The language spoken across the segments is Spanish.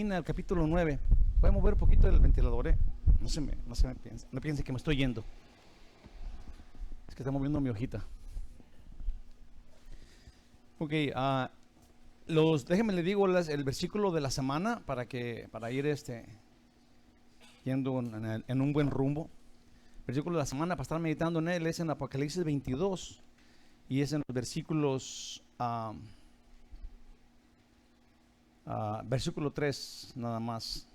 En el capítulo 9. Voy a mover un poquito el ventilador, no piense que me estoy yendo. Es que está moviendo mi hojita. Ok, déjenme le digo el versículo de la semana para ir yendo en un buen rumbo. El versículo de la semana para estar meditando en él es en Apocalipsis 22 y es en los versículos versículo 3 nada más.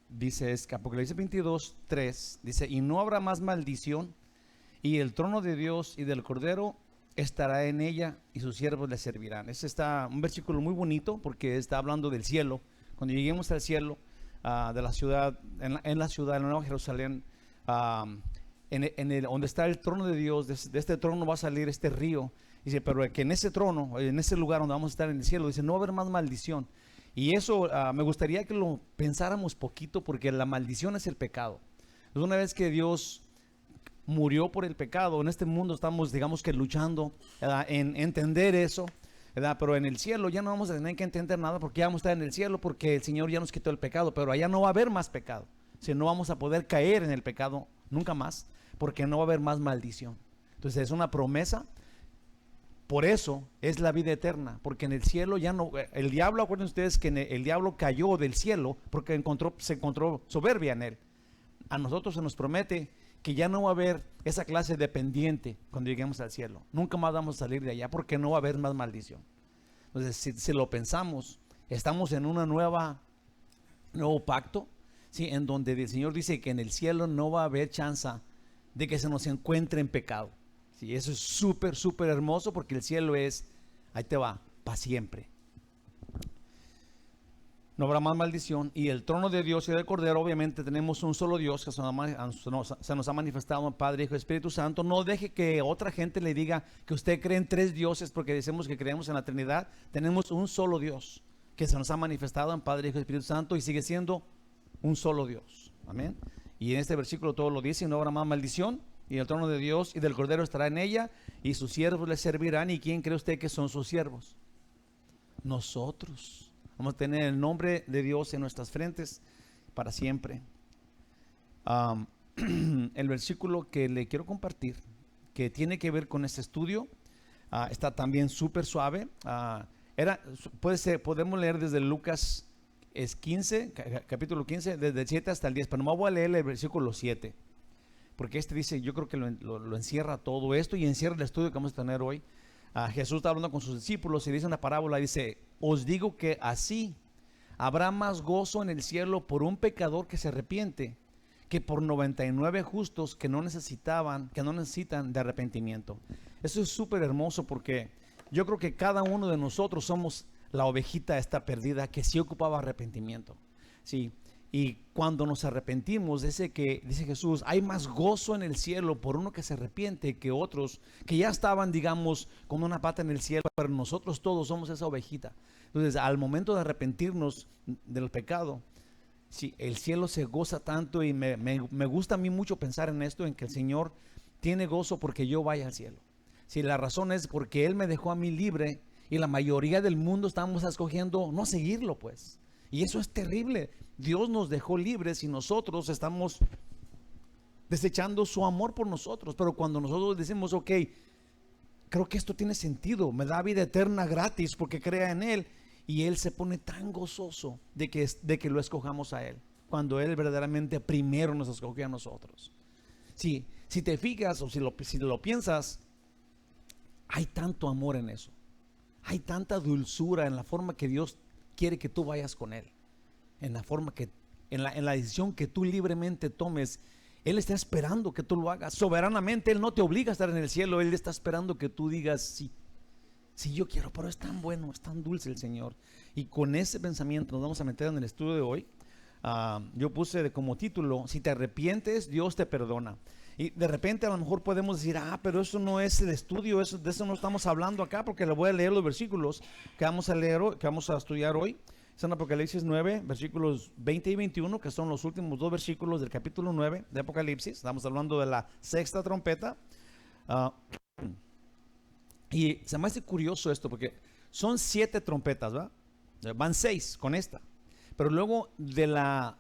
Dice, es que Apocalipsis 22, 3 dice: y no habrá más maldición, y el trono de Dios y del Cordero estará en ella, y sus siervos le servirán. Ese está un versículo muy bonito porque está hablando del cielo. Cuando lleguemos al cielo, de la ciudad, en la ciudad, en la Nueva Jerusalén, donde está el trono de Dios, de este trono va a salir este río. Dice, pero que en ese trono, en ese lugar donde vamos a estar en el cielo, dice, no va a haber más maldición. Y eso me gustaría que lo pensáramos poquito, porque la maldición es el pecado. Entonces, una vez que Dios murió por el pecado, en este mundo estamos, digamos que luchando en entender eso, ¿verdad? Pero en el cielo ya no vamos a tener que entender nada, porque ya vamos a estar en el cielo, porque el Señor ya nos quitó el pecado. Pero allá no va a haber más pecado, si no vamos a poder caer en el pecado nunca más, porque no va a haber más maldición. Entonces es una promesa. Por eso es la vida eterna, porque en el cielo ya no, el diablo, acuérdense ustedes que el diablo cayó del cielo porque se encontró soberbia en él. A nosotros se nos promete que ya no va a haber esa clase de pendiente cuando lleguemos al cielo. Nunca más vamos a salir de allá, porque no va a haber más maldición. Entonces, si lo pensamos, estamos en nuevo pacto, ¿sí? En donde el Señor dice que en el cielo no va a haber chance de que se nos encuentre en pecado. Sí, eso es súper, súper hermoso, porque el cielo es, ahí te va, para siempre. No habrá más maldición. Y el trono de Dios y del Cordero, obviamente tenemos un solo Dios que se nos ha manifestado en Padre, Hijo y Espíritu Santo. No deje que otra gente le diga que usted cree en tres dioses, porque decimos que creemos en la Trinidad. Tenemos un solo Dios que se nos ha manifestado en Padre, Hijo y Espíritu Santo, y sigue siendo un solo Dios. Amén. Y en este versículo todo lo dice: y no habrá más maldición, y el trono de Dios y del Cordero estará en ella, y sus siervos le servirán. ¿Y quién cree usted que son sus siervos? Nosotros. Vamos a tener el nombre de Dios en nuestras frentes para siempre. El versículo que le quiero compartir, que tiene que ver con este estudio, está también súper suave. Podemos leer desde Lucas 15, capítulo 15, desde el 7 hasta el 10, pero no voy a leer el versículo 7. Porque dice, yo creo que lo encierra todo esto, y encierra el estudio que vamos a tener hoy. Jesús está hablando con sus discípulos y dice una parábola, dice: os digo que así habrá más gozo en el cielo por un pecador que se arrepiente, que por 99 justos que no necesitan de arrepentimiento. Eso es súper hermoso, porque yo creo que cada uno de nosotros somos la ovejita esta perdida que sí ocupaba arrepentimiento. Sí. Y cuando nos arrepentimos, dice Jesús, hay más gozo en el cielo por uno que se arrepiente que otros que ya estaban, digamos, con una pata en el cielo. Pero nosotros todos somos esa ovejita. Entonces, al momento de arrepentirnos del pecado, sí, el cielo se goza tanto. Y me gusta a mí mucho pensar en esto, en que el Señor tiene gozo porque yo vaya al cielo. Sí, la razón es porque Él me dejó a mí libre, y la mayoría del mundo estamos escogiendo no seguirlo, pues. Y eso es terrible. Dios nos dejó libres y nosotros estamos desechando su amor por nosotros. Pero cuando nosotros decimos, ok, creo que esto tiene sentido, me da vida eterna gratis porque crea en Él, y Él se pone tan gozoso de que lo escojamos a Él, cuando Él verdaderamente primero nos escogió a nosotros. Si te fijas, o si lo piensas, hay tanto amor en eso. Hay tanta dulzura en la forma que Dios quiere que tú vayas con Él, en la forma que, en la decisión que tú libremente tomes. Él está esperando que tú lo hagas soberanamente. Él no te obliga a estar en el cielo. Él está esperando que tú digas sí, sí, yo quiero. Pero es tan bueno, es tan dulce el Señor. Y con ese pensamiento nos vamos a meter en el estudio de hoy. Yo puse como título: si te arrepientes, Dios te perdona. Y de repente a lo mejor podemos decir, pero eso no es el estudio, de eso no estamos hablando acá, porque le voy a leer los versículos que vamos a estudiar hoy. Son Apocalipsis 9, versículos 20 y 21, que son los últimos dos versículos del capítulo 9 de Apocalipsis. Estamos hablando de la sexta trompeta. Y se me hace curioso esto, porque son 7 trompetas, ¿verdad? Van 6 con esta. Pero luego de la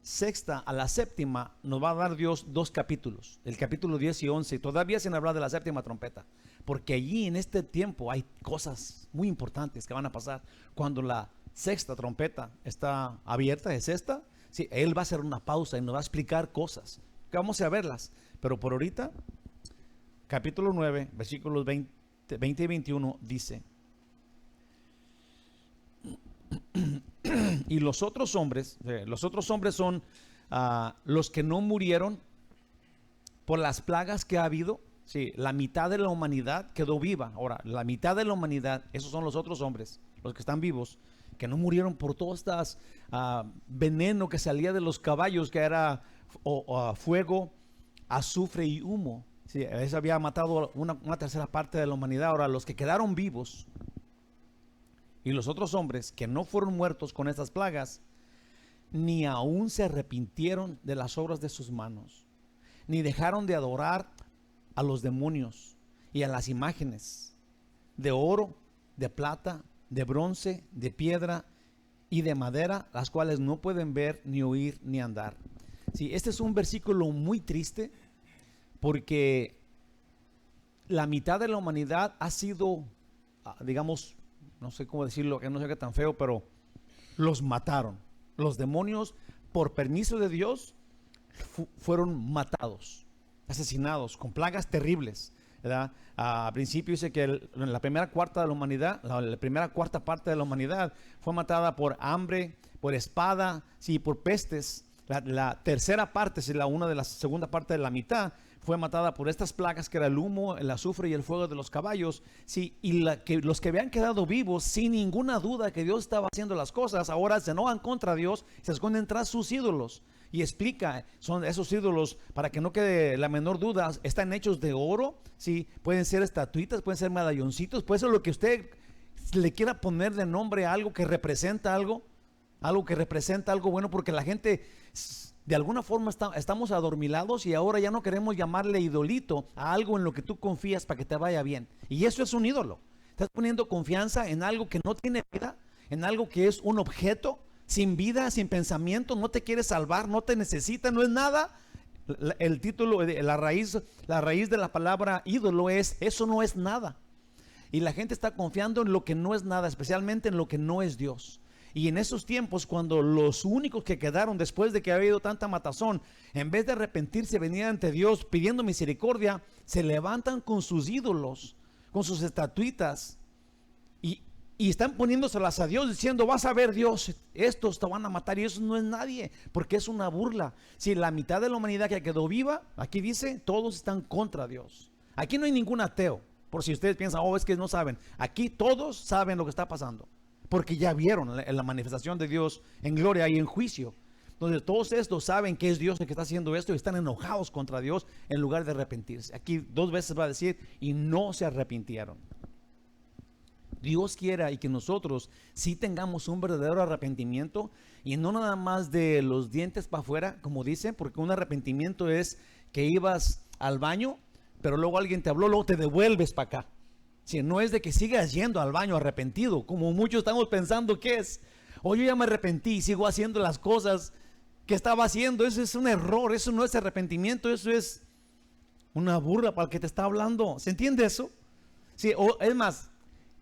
sexta a la séptima nos va a dar Dios 2 capítulos, el capítulo 10 y 11, todavía sin hablar de la séptima trompeta, porque allí en este tiempo hay cosas muy importantes que van a pasar. Cuando la sexta trompeta está abierta, es esta, sí, Él va a hacer una pausa y nos va a explicar cosas que vamos a verlas, pero por ahorita, capítulo 9, versículos 20 y 21 dice: y los otros hombres son los que no murieron por las plagas que ha habido. Sí, la mitad de la humanidad quedó viva. Ahora, la mitad de la humanidad, esos son los otros hombres, los que están vivos, que no murieron por todas estas veneno que salía de los caballos, que era fuego, azufre y humo. Sí, eso había matado una tercera parte de la humanidad. Ahora, los que quedaron vivos y los otros hombres que no fueron muertos con estas plagas, ni aún se arrepintieron de las obras de sus manos, ni dejaron de adorar a los demonios y a las imágenes de oro, de plata, de bronce, de piedra y de madera, las cuales no pueden ver, ni oír, ni andar. Sí, este es un versículo muy triste, porque la mitad de la humanidad ha sido, digamos, no sé cómo decirlo, que no sea tan feo, pero los mataron. Los demonios, por permiso de Dios, fueron matados, asesinados, con plagas terribles, ¿verdad? Al principio dice que la primera cuarta de la humanidad, la primera cuarta parte de la humanidad fue matada por hambre, por espada, sí, por pestes. La tercera parte, una de la segunda parte de la mitad, fue matada por estas plagas, que era el humo, el azufre y el fuego de los caballos. Sí, y los que habían quedado vivos, sin ninguna duda que Dios estaba haciendo las cosas, ahora se enojan contra Dios, se esconden tras sus ídolos. Y explica, son esos ídolos, para que no quede la menor duda, están hechos de oro, sí, pueden ser estatuitas, pueden ser medalloncitos, puede ser lo que usted le quiera poner de nombre a algo que representa algo bueno, porque la gente, de alguna forma, estamos adormilados, y ahora ya no queremos llamarle idolito a algo en lo que tú confías para que te vaya bien. Y eso es un ídolo. Estás poniendo confianza en algo que no tiene vida, en algo que es un objeto sin vida, sin pensamiento, no te quiere salvar, no te necesita, no es nada. El título, la raíz de la palabra ídolo es: eso no es nada. Y la gente está confiando en lo que no es nada, especialmente en lo que no es Dios. Y en esos tiempos, cuando los únicos que quedaron después de que había habido tanta matazón, en vez de arrepentirse, venir ante Dios pidiendo misericordia, se levantan con sus ídolos, con sus estatuitas, y están poniéndoselas a Dios, diciendo: vas a ver, Dios, estos te van a matar. Y eso no es nadie, porque es una burla. Si la mitad de la humanidad que quedó viva, aquí dice, todos están contra Dios. Aquí no hay ningún ateo, por si ustedes piensan: oh, es que no saben. Aquí todos saben lo que está pasando, porque ya vieron la manifestación de Dios en gloria y en juicio. Entonces todos estos saben que es Dios el que está haciendo esto, y están enojados contra Dios en lugar de arrepentirse. Aquí 2 veces va a decir: y no se arrepintieron. Dios quiera y que nosotros sí tengamos un verdadero arrepentimiento, y no nada más de los dientes para afuera, como dice, porque un arrepentimiento es que ibas al baño, pero luego alguien te habló, luego te devuelves para acá. Si no es de que sigas yendo al baño arrepentido, como muchos estamos pensando que es: o yo ya me arrepentí y sigo haciendo las cosas que estaba haciendo. Eso es un error, eso no es arrepentimiento, eso es una burla para el que te está hablando. ¿Se entiende eso? Sí, o es más,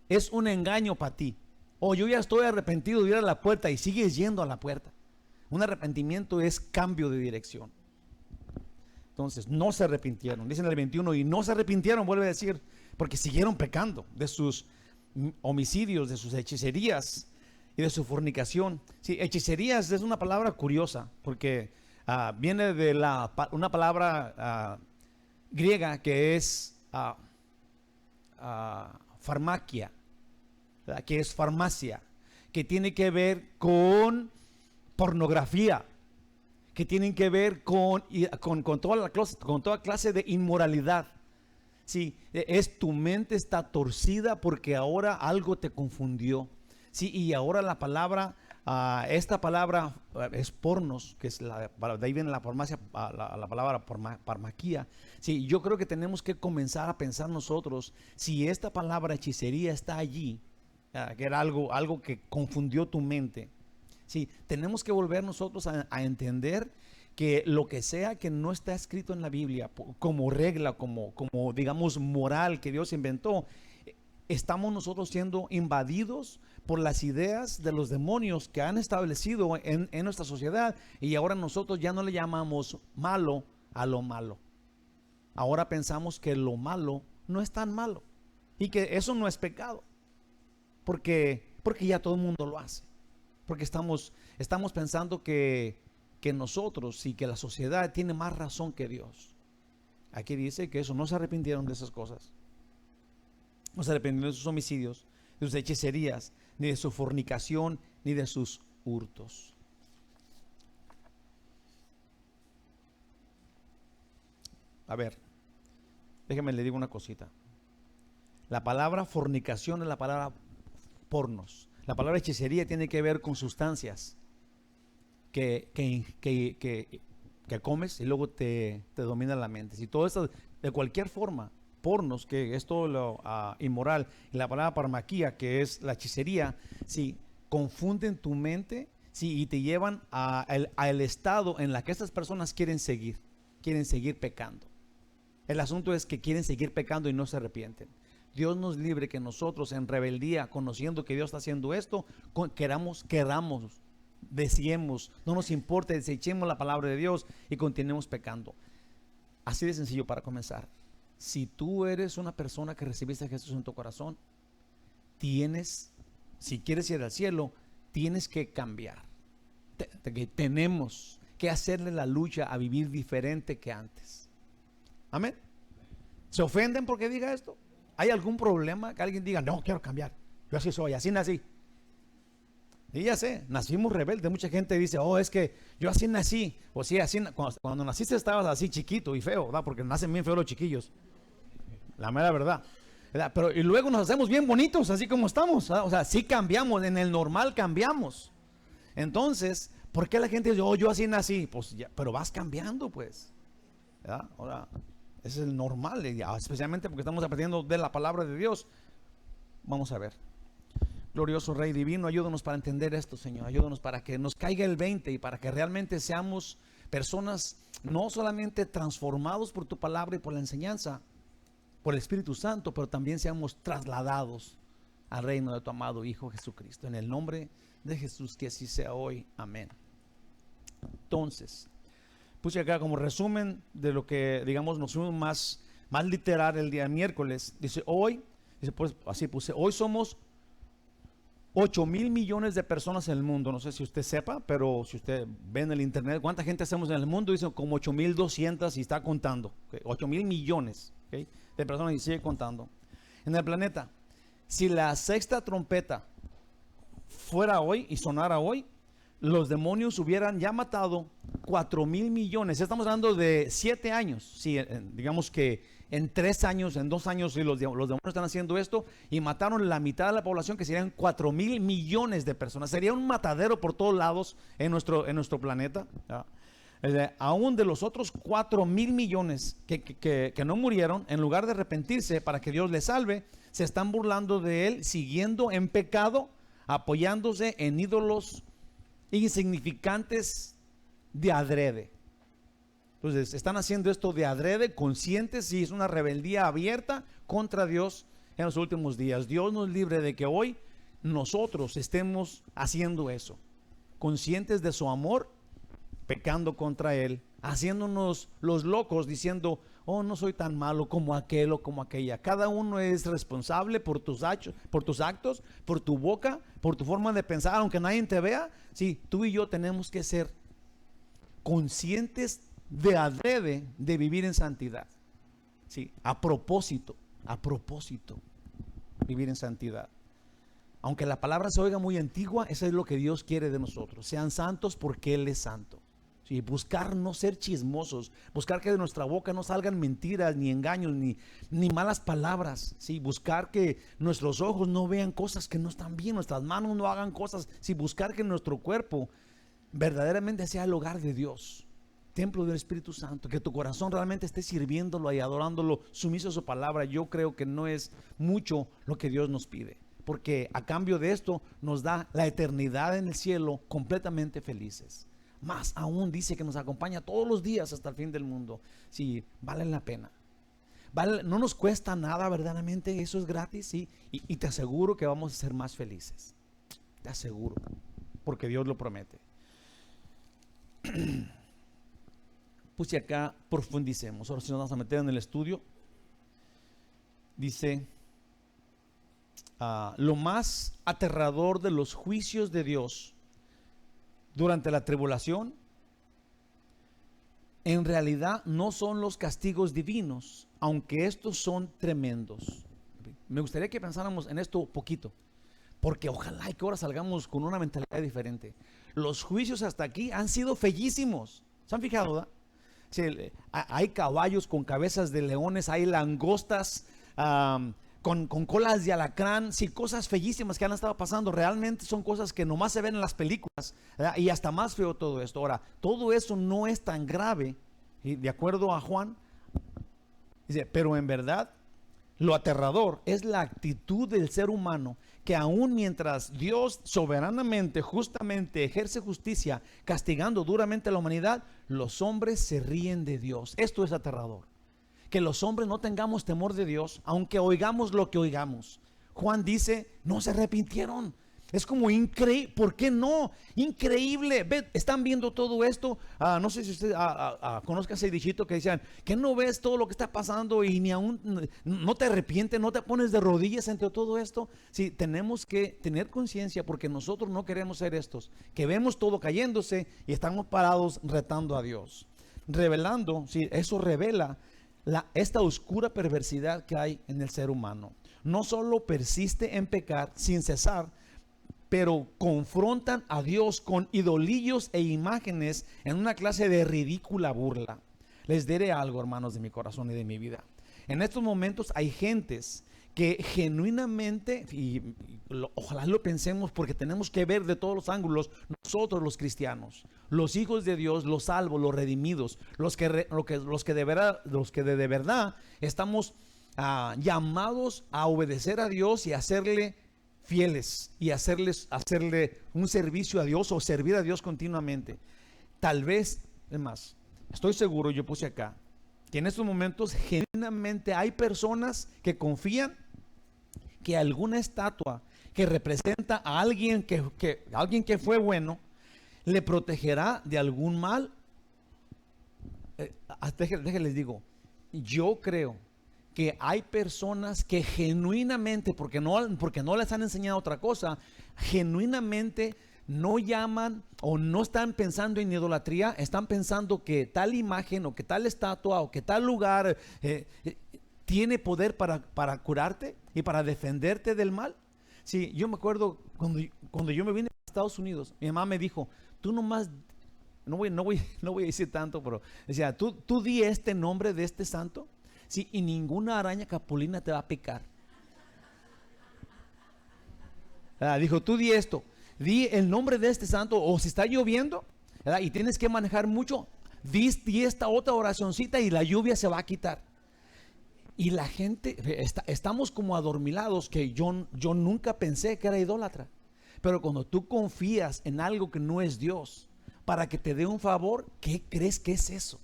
es un engaño para ti. O yo ya estoy arrepentido de ir a la puerta y sigues yendo a la puerta. Un arrepentimiento es cambio de dirección. Entonces, no se arrepintieron. Dice en el 21, y no se arrepintieron, vuelve a decir, porque siguieron pecando de sus homicidios, de sus hechicerías y de su fornicación. Sí, hechicerías es una palabra curiosa, porque viene de una palabra griega que es farmacia, ¿verdad? Que es farmacia, que tiene que ver con pornografía, que tienen que ver con toda clase de inmoralidad. Sí, tu mente está torcida porque ahora algo te confundió. Sí, y ahora la palabra, esta palabra es pornos, que es de ahí viene la farmacia, la palabra parmaquía. Sí, yo creo que tenemos que comenzar a pensar nosotros, si esta palabra hechicería está allí, que era algo que confundió tu mente. Sí, tenemos que volver nosotros a entender que lo que sea que no está escrito en la Biblia como regla, como digamos moral que Dios inventó, estamos nosotros siendo invadidos por las ideas de los demonios que han establecido en nuestra sociedad, y ahora nosotros ya no le llamamos malo a lo malo. Ahora pensamos que lo malo no es tan malo y que eso no es pecado, porque ya todo el mundo lo hace, porque estamos pensando que nosotros y que la sociedad tiene más razón que Dios. Aquí dice que eso, no se arrepintieron de esas cosas, no se arrepintieron de sus homicidios, de sus hechicerías, ni de su fornicación, ni de sus hurtos. A ver, déjeme le digo una cosita. La palabra fornicación es la palabra pornos. La palabra hechicería tiene que ver con sustancias que comes y luego te domina la mente. Si todo esto, de cualquier forma, pornos, que es todo lo inmoral, y la palabra parmaquía, que es la hechicería, si confunden tu mente, sí, y te llevan al estado en la que estas personas quieren seguir pecando. El asunto es que quieren seguir pecando y no se arrepienten. Dios nos libre que nosotros en rebeldía, conociendo que Dios está haciendo esto, queramos, deseemos, no nos importe, desechemos la palabra de Dios y continuemos pecando. Así de sencillo para comenzar. Si tú eres una persona que recibiste a Jesús en tu corazón, si quieres ir al cielo, tienes que cambiar. Tenemos que hacerle la lucha a vivir diferente que antes. Amén. ¿Se ofenden porque diga esto? ¿Hay algún problema que alguien diga, no, quiero cambiar, yo así soy, así nací? Y ya sé, nacimos rebeldes. Mucha gente dice, es que yo así nací. O sí, así, cuando naciste estabas así chiquito y feo, ¿verdad? Porque nacen bien feos los chiquillos, la mera verdad, ¿verdad? Pero y luego nos hacemos bien bonitos así como estamos, ¿verdad? O sea, sí cambiamos, en el normal cambiamos. Entonces, ¿por qué la gente dice, yo así nací? Pues ya, pero vas cambiando, pues, ¿verdad? Ahora, ese es el normal, especialmente porque estamos aprendiendo de la palabra de Dios. Vamos a ver. Glorioso Rey Divino, ayúdanos para entender esto, Señor. Ayúdanos para que nos caiga el 20 y para que realmente seamos personas no solamente transformados por tu palabra y por la enseñanza, por el Espíritu Santo, pero también seamos trasladados al reino de tu amado Hijo Jesucristo. En el nombre de Jesús, que así sea hoy. Amén. Entonces, puse acá como resumen de lo que, digamos, nos fuimos más literal el día miércoles. Dice, pues así puse, hoy somos 8,000 millones de personas en el mundo. No sé si usted sepa, pero si usted ve en el internet cuánta gente hacemos en el mundo, dice como 8,200 y está contando. 8,000 millones, ¿okay?, de personas, y sigue contando. En el planeta, si la sexta trompeta fuera hoy y sonara hoy, los demonios hubieran ya matado 4,000 millones. Estamos hablando de 7 años. Sí, digamos que en 3 años, en 2 años, los demonios están haciendo esto y mataron la mitad de la población, que serían 4,000 millones de personas. Sería un matadero por todos lados en nuestro planeta. Aún de los otros 4,000 millones que no murieron, en lugar de arrepentirse para que Dios les salve, se están burlando de él, siguiendo en pecado, apoyándose en ídolos insignificantes de adrede. Entonces están haciendo esto de adrede, conscientes, y es una rebeldía abierta contra Dios en los últimos días. Dios nos libre de que hoy nosotros estemos haciendo eso, conscientes de su amor, pecando contra él, haciéndonos los locos, diciendo, no soy tan malo como aquel o como aquella. Cada uno es responsable por tus actos, por tu boca, por tu forma de pensar, aunque nadie te vea. Sí, tú y yo tenemos que ser conscientes de adrede de vivir en santidad. Sí, a propósito, vivir en santidad. Aunque la palabra se oiga muy antigua, eso es lo que Dios quiere de nosotros. Sean santos porque Él es santo. Sí, buscar no ser chismosos, buscar que de nuestra boca no salgan mentiras, ni engaños, ni malas palabras. Sí, buscar que nuestros ojos no vean cosas que no están bien, nuestras manos no hagan cosas. Sí, buscar que nuestro cuerpo verdaderamente sea el hogar de Dios, templo del Espíritu Santo, que tu corazón realmente esté sirviéndolo y adorándolo, sumiso a su palabra. Yo creo que no es mucho lo que Dios nos pide, porque a cambio de esto nos da la eternidad en el cielo completamente felices. Más aún dice que nos acompaña todos los días hasta el fin del mundo. Sí, vale la pena. No nos cuesta nada verdaderamente, eso es gratis, ¿sí? Y te aseguro que vamos a ser más felices. Te aseguro, porque Dios lo promete. Puse acá, profundicemos. Ahora si nos vamos a meter en el estudio. Dice, lo más aterrador de los juicios de Dios durante la tribulación, en realidad no son los castigos divinos, aunque estos son tremendos. Me gustaría que pensáramos en esto poquito, porque ojalá y que ahora salgamos con una mentalidad diferente. Los juicios hasta aquí han sido fellísimos. ¿Se han fijado, verdad? Sí, hay caballos con cabezas de leones, hay langostas con colas de alacrán, sí, cosas fellísimas que han estado pasando. Realmente son cosas que nomás se ven en las películas, ¿verdad? Y hasta más feo todo esto. Ahora, todo eso no es tan grave, ¿sí? De acuerdo a Juan, dice, pero en verdad lo aterrador es la actitud del ser humano, que aún mientras Dios soberanamente, justamente ejerce justicia, castigando duramente a la humanidad, los hombres se ríen de Dios. Esto es aterrador. Que los hombres no tengamos temor de Dios, aunque oigamos lo que oigamos. Juan dice, no se arrepintieron. Es como increíble. ¿Por qué no? Increíble. Están viendo todo esto. No sé si usted conozca ese dichito que decían, que no ves todo lo que está pasando y ni aún no te arrepientes, no te pones de rodillas ante todo esto. Sí, tenemos que tener conciencia, porque nosotros no queremos ser estos, que vemos todo cayéndose y estamos parados retando a Dios. Revelando, sí, eso revela esta oscura perversidad que hay en el ser humano. No solo persiste en pecar sin cesar, pero confrontan a Dios con idolillos e imágenes en una clase de ridícula burla. Les diré algo, hermanos, de mi corazón y de mi vida. En estos momentos hay gentes que genuinamente, ojalá lo pensemos, porque tenemos que ver de todos los ángulos, nosotros los cristianos, los hijos de Dios, los salvos, los redimidos, los que de verdad estamos llamados a obedecer a Dios y a hacerle fieles y hacerle un servicio a Dios o servir a Dios continuamente. Tal vez, es más, estoy seguro, yo puse acá, que en estos momentos genuinamente hay personas que confían que alguna estatua que representa a alguien alguien que fue bueno, le protegerá de algún mal. Déjenles digo, yo creo que hay personas que genuinamente, porque no les han enseñado otra cosa, genuinamente no llaman o no están pensando en idolatría, están pensando que tal imagen o que tal estatua o que tal lugar tiene poder para curarte y para defenderte del mal. Sí, yo me acuerdo cuando yo me vine a Estados Unidos, mi mamá me dijo, tú nomás, no voy a decir tanto, pero decía, tú di este nombre de este santo, sí, y ninguna araña capulina te va a picar. Dijo, tú di esto, di el nombre de este santo, o si está lloviendo, ¿verdad?, y tienes que manejar mucho, di esta otra oracioncita y la lluvia se va a quitar. Y la gente, estamos como adormilados, que yo nunca pensé que era idólatra. Pero cuando tú confías en algo que no es Dios para que te dé un favor, ¿qué crees que es eso?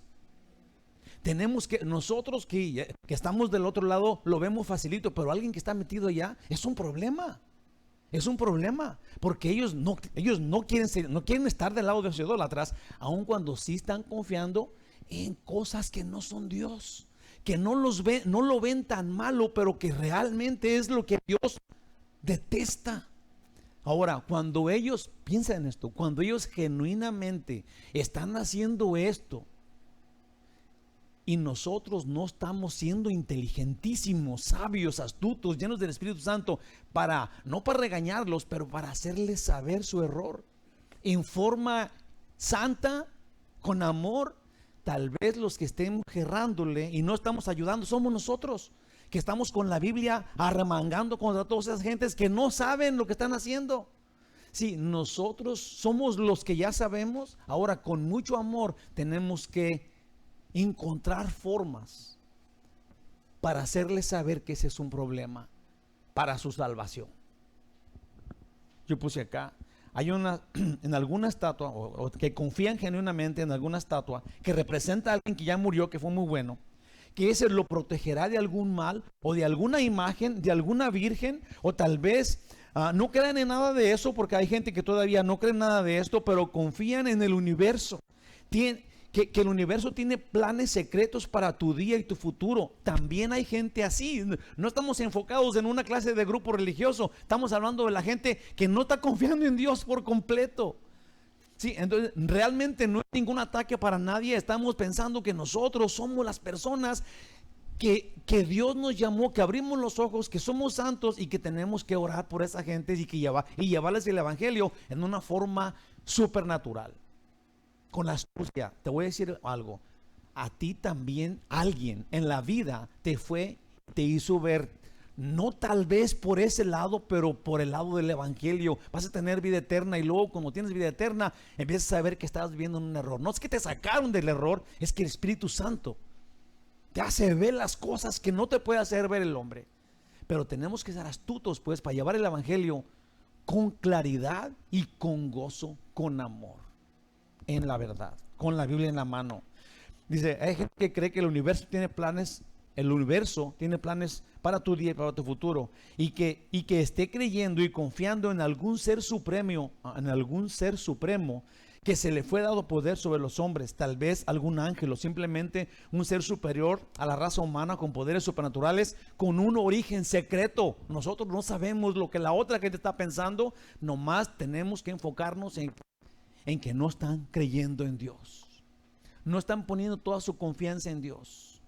Nosotros que estamos del otro lado lo vemos facilito, pero alguien que está metido allá es un problema. Es un problema, porque ellos no quieren estar del lado de los idólatras, aun cuando sí están confiando en cosas que no son Dios, que no lo ven tan malo, pero que realmente es lo que Dios detesta. Ahora, cuando ellos, piensa en esto, cuando ellos genuinamente están haciendo esto y nosotros no estamos siendo inteligentísimos, sabios, astutos, llenos del Espíritu Santo, no para regañarlos, pero para hacerles saber su error en forma santa, con amor, tal vez los que estemos gerrándole y no estamos ayudando somos nosotros, que estamos con la Biblia arremangando contra todas esas gentes que no saben lo que están haciendo. Sí, nosotros somos los que ya sabemos. Ahora, con mucho amor tenemos que encontrar formas para hacerles saber que ese es un problema para su salvación. yo puse acá, hay una, en alguna estatua, o que confían genuinamente en alguna estatua, que representa a alguien que ya murió, que fue muy bueno, que ese lo protegerá de algún mal, o de alguna imagen, de alguna virgen, o tal vez no crean en nada de eso, porque hay gente que todavía no cree en nada de esto, pero confían en el universo. Que el universo tiene planes secretos para tu día y tu futuro. También hay gente así. No estamos enfocados en una clase de grupo religioso. Estamos hablando de la gente que no está confiando en Dios por completo. Sí, entonces realmente no es ningún ataque para nadie. Estamos pensando que nosotros somos las personas que Dios nos llamó, que abrimos los ojos, que somos santos y que tenemos que orar por esa gente y llevarles el evangelio en una forma supernatural. Con la astucia, te voy a decir algo. A ti también alguien en la vida te hizo ver, no tal vez por ese lado, pero por el lado del evangelio. Vas a tener vida eterna, y luego cuando tienes vida eterna empiezas a ver que estás viviendo en un error. No es que te sacaron del error, es que el Espíritu Santo te hace ver las cosas que no te puede hacer ver el hombre. Pero tenemos que ser astutos, pues, para llevar el evangelio con claridad y con gozo, con amor, en la verdad, con la Biblia en la mano. Dice, hay gente que cree que el universo tiene planes para tu día y para tu futuro, y que esté creyendo y confiando en algún ser supremo, que se le fue dado poder sobre los hombres, tal vez algún ángel o simplemente un ser superior a la raza humana con poderes supernaturales, con un origen secreto. Nosotros no sabemos lo que la otra gente está pensando, nomás tenemos que enfocarnos en que no están creyendo en Dios, no están poniendo toda su confianza en Dios,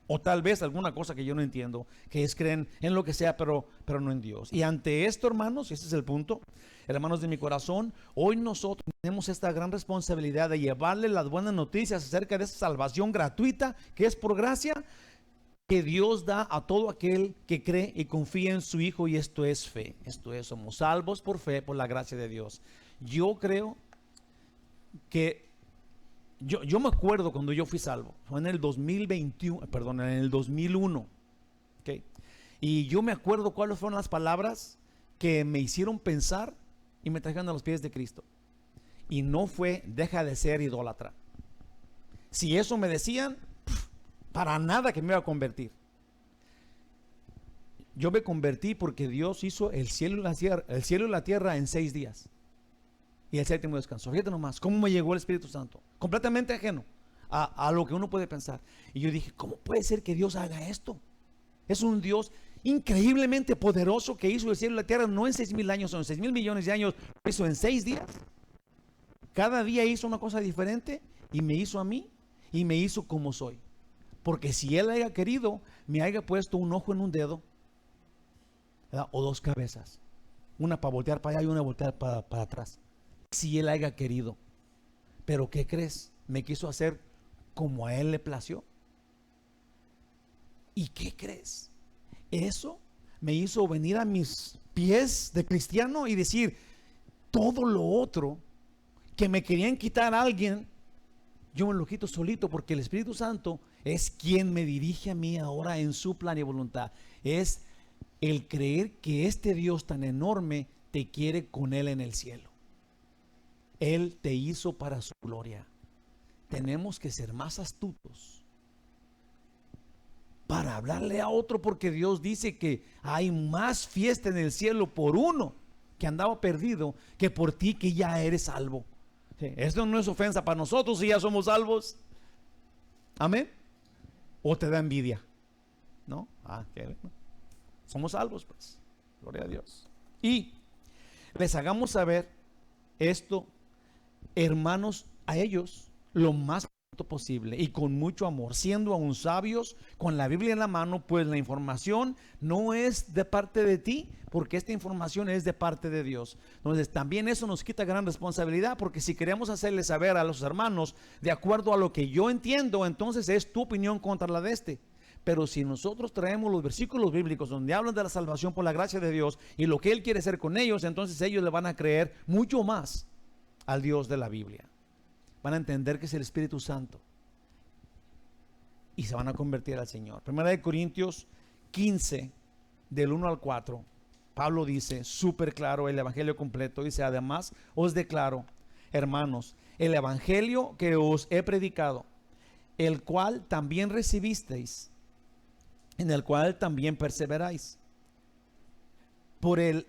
o tal vez alguna cosa que yo no entiendo, que es creen en lo que sea, pero no en Dios. Y ante esto, hermanos, ese es el punto, hermanos de mi corazón, hoy nosotros tenemos esta gran responsabilidad de llevarle las buenas noticias acerca de esa salvación gratuita que es por gracia, que Dios da a todo aquel que cree y confía en su Hijo. Y esto es fe, somos salvos por fe, por la gracia de Dios. Yo creo que yo me acuerdo cuando yo fui salvo, fue en el 2001, ¿okay? Y yo me acuerdo cuáles fueron las palabras que me hicieron pensar y me trajeron a los pies de Cristo. Y no fue, deja de ser idólatra. Si eso me decían, para nada que me iba a convertir. Yo me convertí porque Dios hizo el cielo y la tierra en 6 días. Y el séptimo descanso. Fíjate nomás cómo me llegó el Espíritu Santo, completamente ajeno a lo que uno puede pensar. Y yo dije, ¿cómo puede ser que Dios haga esto? Es un Dios increíblemente poderoso que hizo el cielo y la tierra no en 6,000 años o en 6,000 millones de años, lo hizo en 6 días. Cada día hizo una cosa diferente y me hizo a mí y me hizo como soy. Porque si Él haya querido, me haya puesto un ojo en un dedo, ¿verdad? O 2 cabezas, una para voltear para allá y una voltear para atrás. Si Él haya querido. Pero ¿qué crees? Me quiso hacer como a Él le plació. ¿Y qué crees? Eso me hizo venir a mis pies de cristiano y decir, todo lo otro que me querían quitar a alguien, yo me lo quito solito, porque el Espíritu Santo es quien me dirige a mí ahora en su plan y voluntad. Es el creer que este Dios tan enorme te quiere con Él en el cielo. Él te hizo para su gloria. Tenemos que ser más astutos para hablarle a otro, porque Dios dice que hay más fiesta en el cielo por uno que andaba perdido que por ti que ya eres salvo. Sí, esto no es ofensa para nosotros si ya somos salvos. Amén. ¿O te da envidia? ¿No? Somos salvos, pues. Gloria a Dios. Y les hagamos saber esto, hermanos, a ellos lo más pronto posible y con mucho amor, siendo aún sabios, con la Biblia en la mano, pues la información no es de parte de ti, porque esta información es de parte de Dios. Entonces también eso nos quita gran responsabilidad, porque si queremos hacerle saber a los hermanos de acuerdo a lo que yo entiendo, entonces es tu opinión contra la de este. Pero si nosotros traemos los versículos bíblicos donde hablan de la salvación por la gracia de Dios y lo que Él quiere hacer con ellos, entonces ellos le van a creer mucho más al Dios de la Biblia. Van a entender que es el Espíritu Santo y se van a convertir al Señor. Primera de Corintios 15, del 1 al 4. Pablo dice, súper claro, el evangelio completo, dice, además os declaro, hermanos, el evangelio que os he predicado, el cual también recibisteis, en el cual también perseveráis. Por el,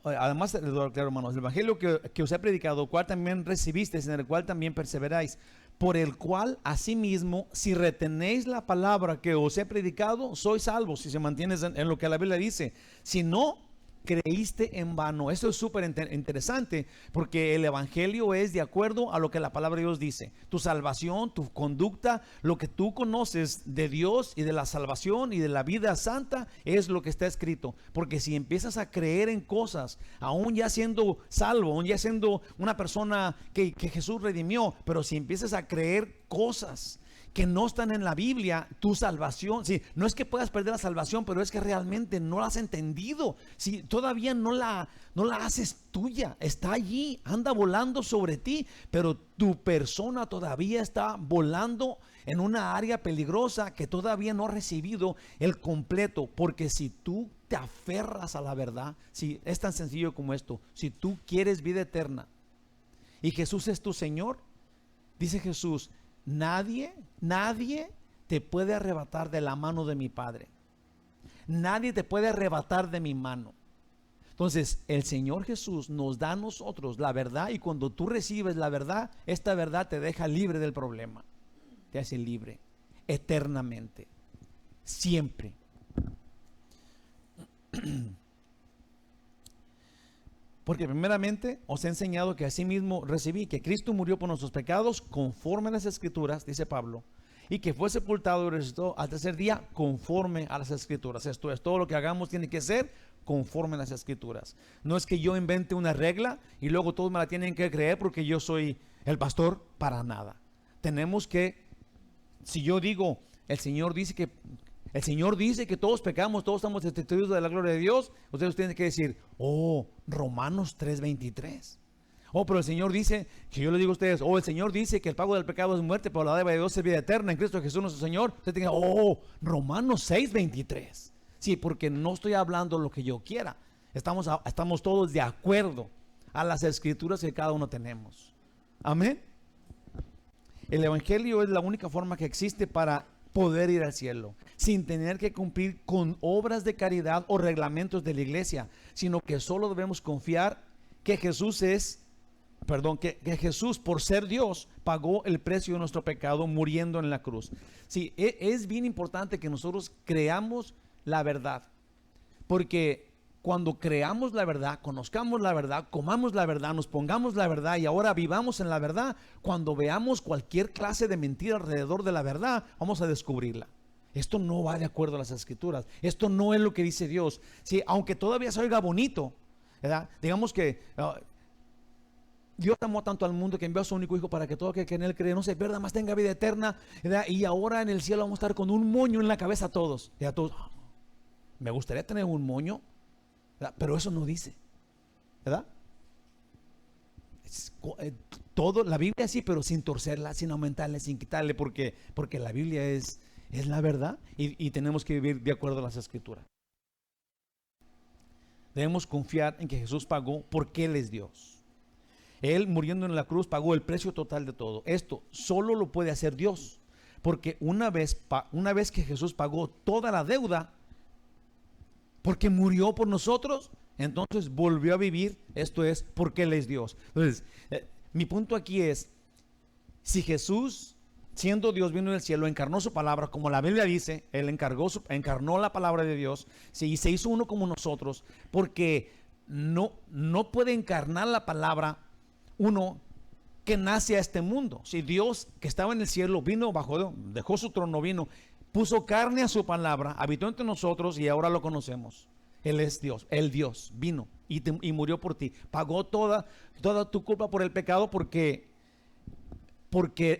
además, claro, hermanos, el evangelio que os he predicado, cual también recibisteis, en el cual también perseveráis, por el cual asimismo, si retenéis la palabra que os he predicado, sois salvos, si se mantienes en lo que la Biblia dice. Si no, creíste en vano. Eso es súper interesante, porque el evangelio es de acuerdo a lo que la palabra de Dios dice. Tu salvación, tu conducta, lo que tú conoces de Dios y de la salvación y de la vida santa, es lo que está escrito. Porque si empiezas a creer en cosas, aún ya siendo salvo, aún ya siendo una persona que Jesús redimió, pero si empiezas a creer cosas que no están en la Biblia, tu salvación, sí, no es que puedas perder la salvación, pero es que realmente no la has entendido, si todavía no la haces tuya, está allí, anda volando sobre ti, pero tu persona todavía está volando en una área peligrosa que todavía no ha recibido el completo. Porque si tú te aferras a la verdad, si es tan sencillo como esto, si tú quieres vida eterna y Jesús es tu Señor, dice Jesús, nadie te puede arrebatar de la mano de mi Padre. Nadie te puede arrebatar de mi mano. Entonces, el Señor Jesús nos da a nosotros la verdad, y cuando tú recibes la verdad, esta verdad te deja libre del problema. Te hace libre eternamente, siempre. Porque primeramente os he enseñado que asimismo recibí que Cristo murió por nuestros pecados conforme a las Escrituras, dice Pablo, y que fue sepultado y resucitó al tercer día conforme a las Escrituras. Esto es, todo lo que hagamos tiene que ser conforme a las Escrituras. No es que yo invente una regla y luego todos me la tienen que creer porque yo soy el pastor, para nada. Tenemos que, si yo digo, el Señor dice que todos pecamos, todos estamos destituidos de la gloria de Dios, ustedes tienen que decir, oh, Romanos 3:23. Oh, pero el Señor dice, que yo le digo a ustedes, oh, el Señor dice que el pago del pecado es muerte, pero la dádiva de Dios es vida eterna en Cristo Jesús nuestro Señor. Ustedes tienen que, oh, Romanos 6:23. Sí, porque no estoy hablando lo que yo quiera. Estamos todos de acuerdo a las Escrituras que cada uno tenemos. Amén. El Evangelio es la única forma que existe para poder ir al cielo, sin tener que cumplir con obras de caridad o reglamentos de la iglesia, sino que solo debemos confiar que Jesús que Jesús, por ser Dios, pagó el precio de nuestro pecado muriendo en la cruz. Sí, es bien importante que nosotros creamos la verdad, porque cuando creamos la verdad, conozcamos la verdad, comamos la verdad, nos pongamos la verdad y ahora vivamos en la verdad, cuando veamos cualquier clase de mentira alrededor de la verdad, vamos a descubrirla. Esto no va de acuerdo a las Escrituras. Esto no es lo que dice Dios. Sí, aunque todavía se oiga bonito, ¿verdad? Digamos que Dios amó tanto al mundo que envió a su único hijo para que todo aquel que en él cree no se pierda, más tenga vida eterna, ¿verdad? Y ahora en el cielo vamos a estar con un moño en la cabeza a todos. Y a todos, me gustaría tener un moño, ¿verdad? Pero eso no dice, ¿verdad? Todo, la Biblia sí, pero sin torcerla, sin aumentarle, sin quitarle, porque la Biblia es la verdad, y tenemos que vivir de acuerdo a las Escrituras. Debemos confiar en que Jesús pagó porque Él es Dios. Él, muriendo en la cruz, pagó el precio total de todo. Esto solo lo puede hacer Dios, porque una vez que Jesús pagó toda la deuda, porque murió por nosotros, entonces volvió a vivir. Esto es porque Él es Dios. Entonces, mi punto aquí es, si Jesús, siendo Dios, vino del cielo, encarnó su palabra, como la Biblia dice, Él encarnó la palabra de Dios, sí, y se hizo uno como nosotros, porque no puede encarnar la palabra uno que nace a este mundo. Si Dios, que estaba en el cielo, dejó su trono, puso carne a su palabra, habitó entre nosotros y ahora lo conocemos. Él es Dios, el Dios vino y murió por ti, pagó toda tu culpa por el pecado, porque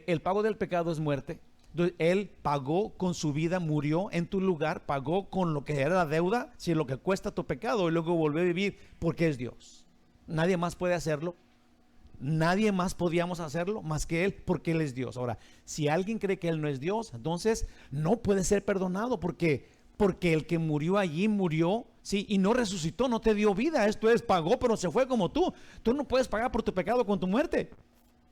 el pago del pecado es muerte. Entonces, Él pagó con su vida, murió en tu lugar, pagó con lo que era la deuda, si lo que cuesta tu pecado, y luego volvió a vivir porque es Dios. Nadie más puede hacerlo. Nadie más podíamos hacerlo más que Él, porque Él es Dios. Ahora, si alguien cree que Él no es Dios, entonces no puede ser perdonado, porque el que murió allí murió Sí, y no resucitó, no te dio vida. Esto es, pagó, pero se fue como tú. Tú no puedes pagar por tu pecado con tu muerte.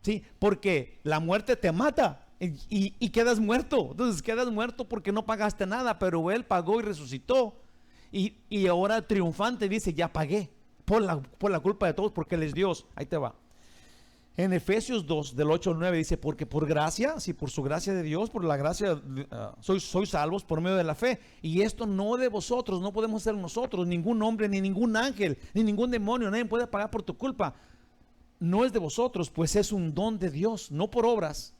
Sí, porque la muerte te mata y quedas muerto. Entonces quedas muerto porque no pagaste nada, pero Él pagó y resucitó. Y ahora triunfante dice, ya pagué por la culpa de todos, porque Él es Dios. Ahí te va. En Efesios 2, del 8 al 9 dice, porque por gracia, sí, por su gracia de Dios, por la gracia, sois salvos por medio de la fe. Y esto no de vosotros, no podemos ser nosotros, ningún hombre, ni ningún ángel, ni ningún demonio, nadie puede pagar por tu culpa. No es de vosotros, pues es un don de Dios, no por obras,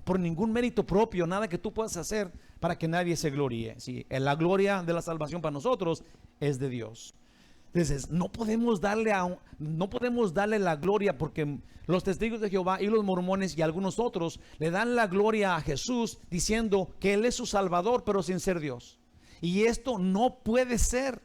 por ningún mérito propio, nada que tú puedas hacer para que nadie se gloríe. Sí, la gloria de la salvación para nosotros es de Dios. Entonces, no podemos darle la gloria, porque los testigos de Jehová y los mormones y algunos otros le dan la gloria a Jesús diciendo que Él es su Salvador, pero sin ser Dios. Y esto no puede ser,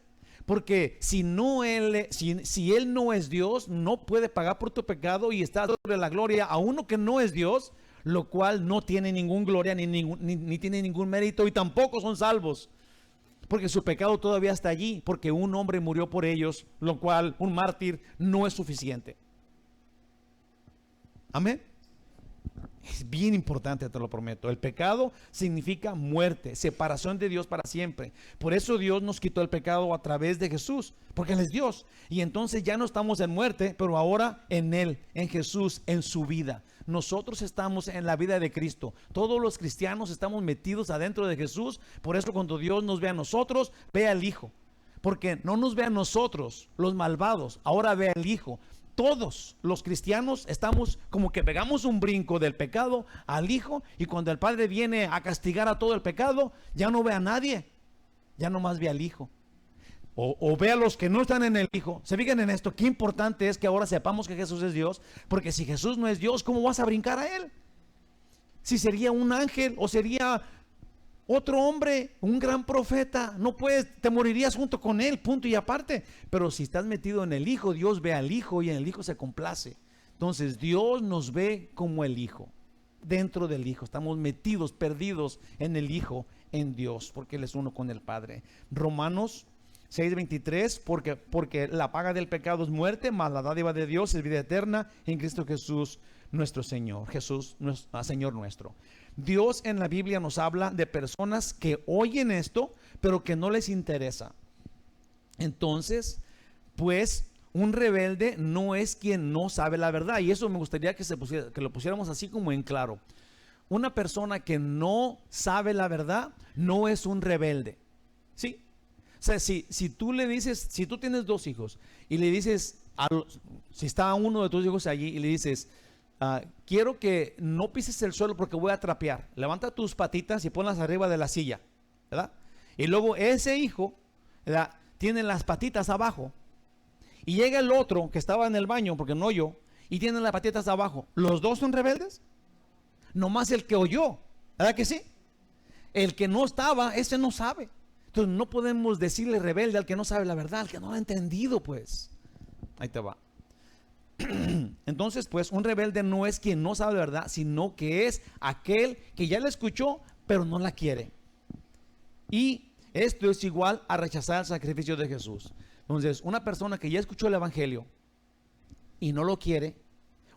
porque si Él no es Dios, no puede pagar por tu pecado y está sobre la gloria a uno que no es Dios, lo cual no tiene ningún gloria ni tiene ningún mérito, y tampoco son salvos. Porque su pecado todavía está allí, porque un hombre murió por ellos, lo cual un mártir no es suficiente. Amén. Es bien importante, te lo prometo. El pecado significa muerte, separación de Dios para siempre. Por eso Dios nos quitó el pecado a través de Jesús, porque Él es Dios. Y entonces ya no estamos en muerte, pero ahora en Él, en Jesús, en su vida. Nosotros estamos en la vida de Cristo. Todos los cristianos estamos metidos adentro de Jesús. Por eso cuando Dios nos ve a nosotros, ve al Hijo. Porque no nos ve a nosotros, los malvados, ahora ve al Hijo. Todos los cristianos estamos como que pegamos un brinco del pecado al Hijo, y cuando el Padre viene a castigar a todo el pecado, ya no ve a nadie, ya nomás ve al Hijo. O ve a los que no están en el Hijo. Se fijan en esto, qué importante es que ahora sepamos que Jesús es Dios, porque si Jesús no es Dios, ¿cómo vas a brincar a Él? Si sería un ángel o sería otro hombre, un gran profeta, no puedes, te morirías junto con Él, punto y aparte. Pero si estás metido en el Hijo, Dios ve al Hijo y en el Hijo se complace. Entonces Dios nos ve como el Hijo, dentro del Hijo. Estamos metidos, perdidos en el Hijo, en Dios, porque Él es uno con el Padre. Romanos 6:23, porque la paga del pecado es muerte, mas la dádiva de Dios es vida eterna en Cristo Jesús nuestro Señor. Jesús, Señor nuestro. Dios en la Biblia nos habla de personas que oyen esto, pero que no les interesa. Entonces, pues, un rebelde no es quien no sabe la verdad. Y eso me gustaría que lo pusiéramos así como en claro. Una persona que no sabe la verdad no es un rebelde. ¿Sí? O sea, si tú le dices, si tú tienes dos hijos y le dices, si está uno de tus hijos allí y le dices, quiero que no pises el suelo porque voy a trapear, levanta tus patitas y ponlas arriba de la silla, ¿verdad? Y luego ese hijo, ¿verdad?, tiene las patitas abajo, y llega el otro que estaba en el baño, porque no oyó, y tiene las patitas abajo. ¿Los dos son rebeldes? Nomás el que oyó, ¿verdad que sí? El que no estaba, ese no sabe. Entonces no podemos decirle rebelde al que no sabe la verdad, al que no lo ha entendido, pues. Ahí te va. Entonces, pues, un rebelde no es quien no sabe la verdad, sino que es aquel que ya la escuchó, pero no la quiere. Y esto es igual a rechazar el sacrificio de Jesús. Entonces, una persona que ya escuchó el evangelio y no lo quiere,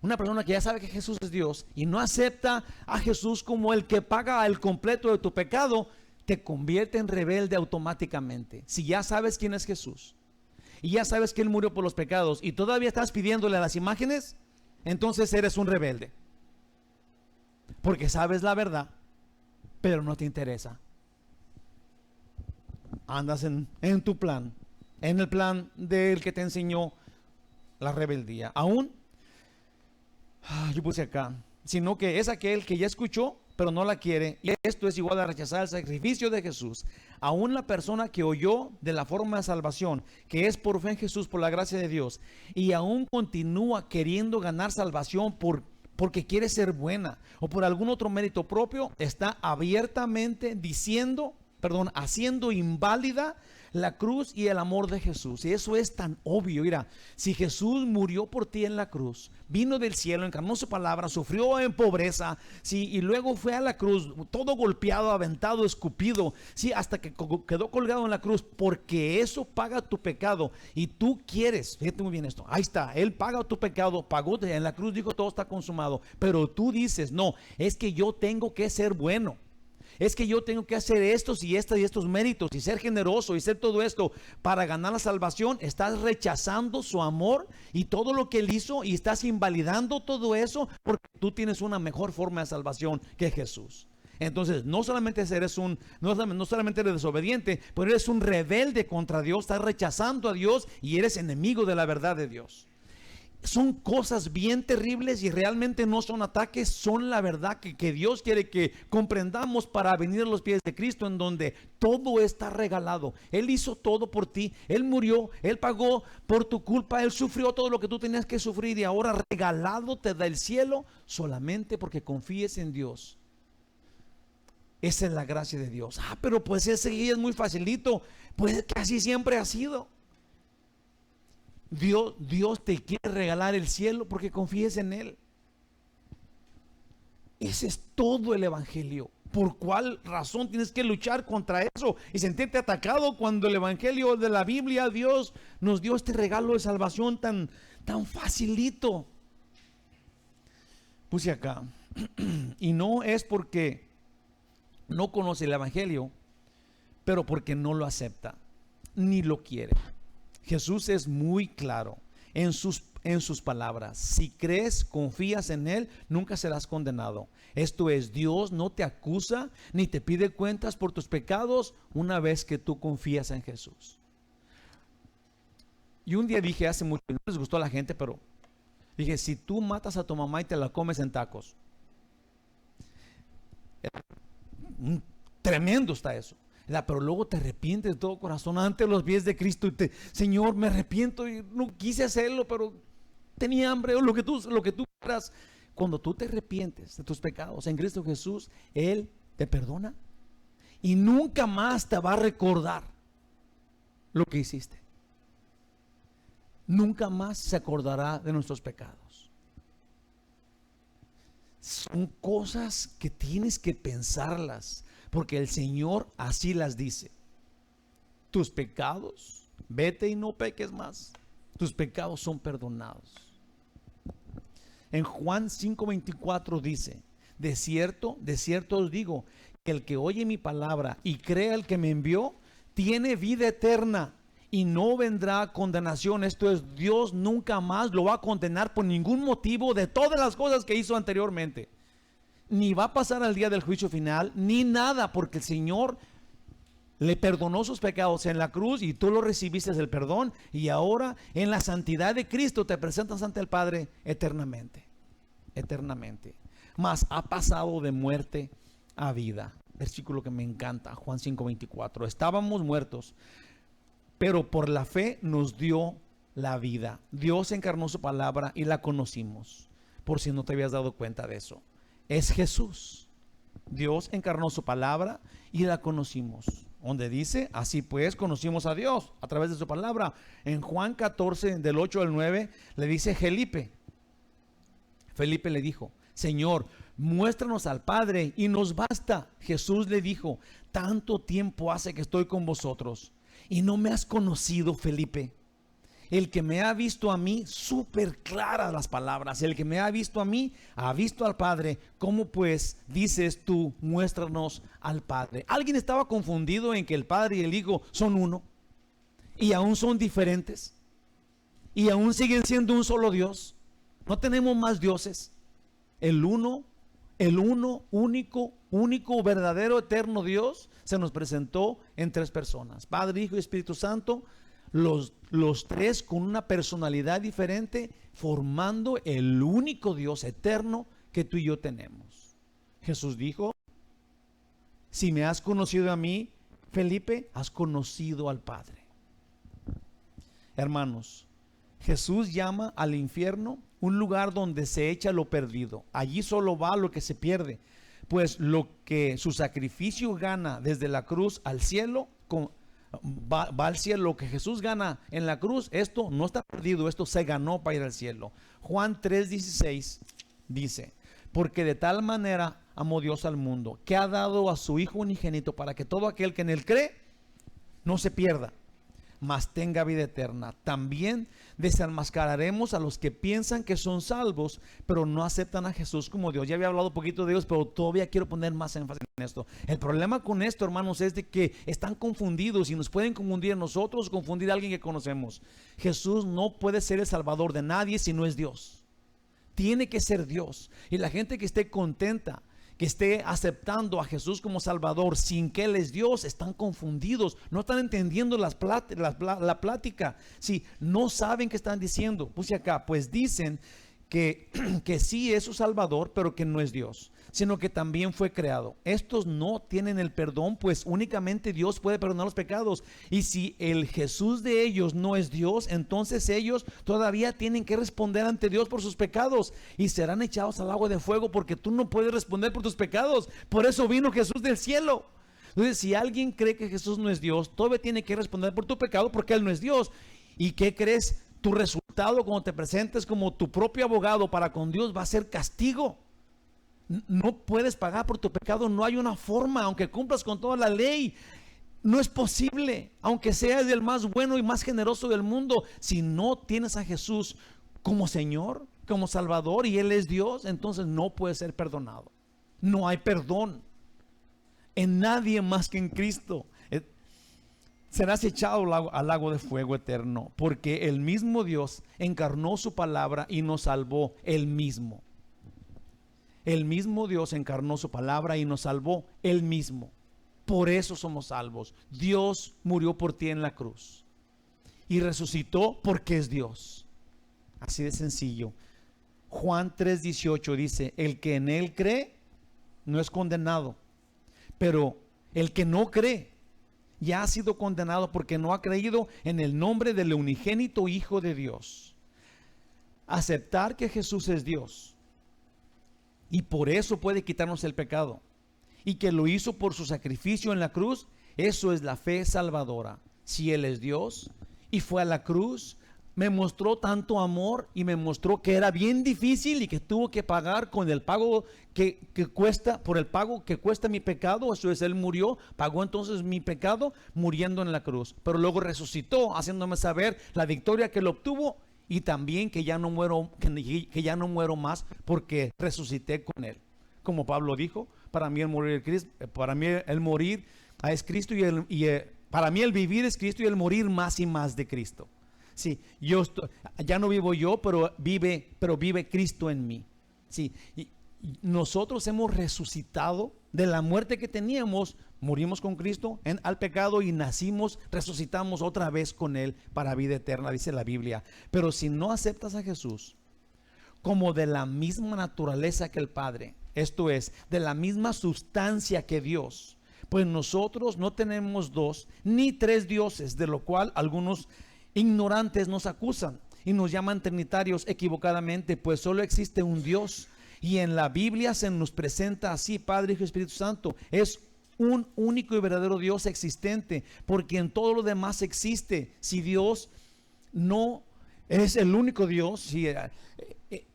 una persona que ya sabe que Jesús es Dios y no acepta a Jesús como el que paga el completo de tu pecado, te convierte en rebelde automáticamente. Si ya sabes quién es Jesús y ya sabes que Él murió por los pecados y todavía estás pidiéndole a las imágenes, entonces eres un rebelde, porque sabes la verdad, pero no te interesa. Andas en tu plan, en el plan del que te enseñó la rebeldía. Aún, yo puse acá, sino que es aquel que ya escuchó pero no la quiere, y esto es igual a rechazar el sacrificio de Jesús. Aún la persona que oyó de la forma de salvación, que es por fe en Jesús, por la gracia de Dios, y aún continúa queriendo ganar salvación porque quiere ser buena o por algún otro mérito propio, está abiertamente haciendo inválida la cruz y el amor de Jesús. Y eso es tan obvio. Mira, si Jesús murió por ti en la cruz, vino del cielo, encarnó su palabra, sufrió en pobreza, sí, y luego fue a la cruz, todo golpeado, aventado, escupido, sí, hasta que quedó colgado en la cruz, porque eso paga tu pecado. Y tú quieres, fíjate muy bien esto, ahí está, Él paga tu pecado, pagó en la cruz, dijo todo está consumado. Pero tú dices, no, es que yo tengo que ser bueno. Es que yo tengo que hacer estos y estos méritos y ser generoso y ser todo esto para ganar la salvación. Estás rechazando su amor y todo lo que Él hizo, y estás invalidando todo eso porque tú tienes una mejor forma de salvación que Jesús. Entonces, no solamente eres desobediente, pero eres un rebelde contra Dios. Estás rechazando a Dios y eres enemigo de la verdad de Dios. Son cosas bien terribles y realmente no son ataques, son la verdad que Dios quiere que comprendamos para venir a los pies de Cristo, en donde todo está regalado. Él hizo todo por ti, Él murió, Él pagó por tu culpa, Él sufrió todo lo que tú tenías que sufrir, y ahora regalado te da el cielo solamente porque confíes en Dios. Esa es la gracia de Dios. Pero pues ese es muy facilito. Pues casi siempre ha sido. Dios te quiere regalar el cielo porque confíes en Él. Ese es todo el evangelio. ¿Por cuál razón tienes que luchar contra eso y sentirte atacado cuando el evangelio de la Biblia, Dios nos dio este regalo de salvación tan facilito? Puse acá, y no es porque no conoce el evangelio, pero porque no lo acepta ni lo quiere. Jesús es muy claro en sus palabras. Si crees, confías en Él, nunca serás condenado. Esto es, Dios no te acusa ni te pide cuentas por tus pecados una vez que tú confías en Jesús. Y un día dije hace mucho, no les gustó a la gente, pero dije, si tú matas a tu mamá y te la comes en tacos, tremendo está eso. Pero luego te arrepientes de todo corazón ante los pies de Cristo y Señor, me arrepiento y no quise hacerlo, pero tenía hambre, o lo que tú quieras. Cuando tú te arrepientes de tus pecados en Cristo Jesús, Él te perdona y nunca más te va a recordar lo que hiciste. Nunca más se acordará de nuestros pecados. Son cosas que tienes que pensarlas, porque el Señor así las dice. Tus pecados, vete y no peques más. Tus pecados son perdonados. En Juan 5:24 dice, de cierto os digo, que el que oye mi palabra y cree al que me envió, tiene vida eterna y no vendrá condenación. Esto es, Dios nunca más lo va a condenar por ningún motivo de todas las cosas que hizo anteriormente. Ni va a pasar al día del juicio final, ni nada, porque el Señor le perdonó sus pecados en la cruz y tú lo recibiste el perdón, y ahora en la santidad de Cristo te presentas ante el Padre eternamente. Mas ha pasado de muerte a vida. Versículo que me encanta, Juan 5:24. Estábamos muertos, pero por la fe nos dio la vida. Dios encarnó su palabra y la conocimos, por si no te habías dado cuenta de eso. Es Jesús. Dios encarnó su palabra y la conocimos. Donde dice, así pues conocimos a Dios a través de su palabra. En Juan 14, del 8 al 9, le dice Felipe le dijo, Señor, muéstranos al Padre y nos basta. Jesús le dijo, tanto tiempo hace que estoy con vosotros y no me has conocido, Felipe. El que me ha visto a mí, súper claras las palabras, el que me ha visto a mí, ha visto al Padre. ¿Cómo pues dices tú, muéstranos al Padre? Alguien estaba confundido en que el Padre y el Hijo son uno, y aún son diferentes, y aún siguen siendo un solo Dios. No tenemos más dioses. El uno, único, verdadero, eterno Dios se nos presentó en tres personas: Padre, Hijo y Espíritu Santo. Los tres con una personalidad diferente, formando el único Dios eterno que tú y yo tenemos. Jesús dijo, si me has conocido a mí, Felipe, has conocido al Padre. Hermanos, Jesús llama al infierno un lugar donde se echa lo perdido. Allí solo va lo que se pierde, pues lo que su sacrificio gana desde la cruz al cielo, va al cielo. Lo que Jesús gana en la cruz, esto no está perdido, esto se ganó para ir al cielo. Juan 3:16 dice: porque de tal manera amó Dios al mundo, que ha dado a su Hijo unigénito, para que todo aquel que en él cree no se pierda, mas tenga vida eterna. También desenmascararemos a los que piensan que son salvos, pero no aceptan a Jesús como Dios. Ya había hablado un poquito de Dios, pero todavía quiero poner más énfasis en esto. El problema con esto, hermanos, es de que están confundidos y nos pueden confundir a nosotros o confundir a alguien que conocemos. Jesús no puede ser el salvador de nadie si no es Dios. Tiene que ser Dios. Y la gente que esté contenta, que esté aceptando a Jesús como Salvador sin que Él es Dios, están confundidos, no están entendiendo la plática. Sí, no saben qué están diciendo. Puse acá, pues dicen que sí es su Salvador, pero que no es Dios, sino que también fue creado. Estos no tienen el perdón, pues únicamente Dios puede perdonar los pecados. Y si el Jesús de ellos no es Dios, entonces ellos todavía tienen que responder ante Dios por sus pecados y serán echados al agua de fuego, porque tú no puedes responder por tus pecados. Por eso vino Jesús del cielo. Entonces, si alguien cree que Jesús no es Dios, todavía tiene que responder por tu pecado, porque Él no es Dios. ¿Y qué crees? Tu resultado cuando te presentes como tu propio abogado para con Dios va a ser castigo. No puedes pagar por tu pecado, no hay una forma, aunque cumplas con toda la ley. No es posible, aunque seas el más bueno y más generoso del mundo. Si no tienes a Jesús como Señor, como Salvador, y Él es Dios, entonces no puede ser perdonado. No hay perdón en nadie más que en Cristo. Serás echado al lago de fuego eterno, porque el mismo Dios encarnó su palabra y nos salvó. El mismo Dios encarnó su palabra y nos salvó. Él mismo. Por eso somos salvos. Dios murió por ti en la cruz y resucitó porque es Dios. Así de sencillo. Juan 3:18 dice: el que en Él cree no es condenado, pero el que no cree ya ha sido condenado, porque no ha creído en el nombre del unigénito Hijo de Dios. Aceptar que Jesús es Dios y por eso puede quitarnos el pecado, y que lo hizo por su sacrificio en la cruz, eso es la fe salvadora. Si Él es Dios y fue a la cruz, me mostró tanto amor y me mostró que era bien difícil y que tuvo que pagar con el pago que cuesta, por el pago que cuesta mi pecado. Eso es, Él murió, pagó entonces mi pecado muriendo en la cruz, pero luego resucitó, haciéndome saber la victoria que Él obtuvo, y también que ya no muero, que ya no muero más, porque resucité con Él. Como Pablo dijo: para mí el morir es Cristo, para mí el vivir es Cristo, y el morir más y más de Cristo. Sí, ya no vivo yo, pero vive Cristo en mí. Sí, y nosotros hemos resucitado de la muerte que teníamos. Morimos con Cristo al pecado y resucitamos otra vez con Él para vida eterna, dice la Biblia. Pero si no aceptas a Jesús como de la misma naturaleza que el Padre, esto es, de la misma sustancia que Dios, pues nosotros no tenemos dos ni tres dioses, de lo cual algunos ignorantes nos acusan y nos llaman trinitarios equivocadamente, pues solo existe un Dios, y en la Biblia se nos presenta así: Padre, Hijo y Espíritu Santo. Es un único y verdadero Dios existente, porque en todo lo demás existe. Si Dios no es el único Dios, si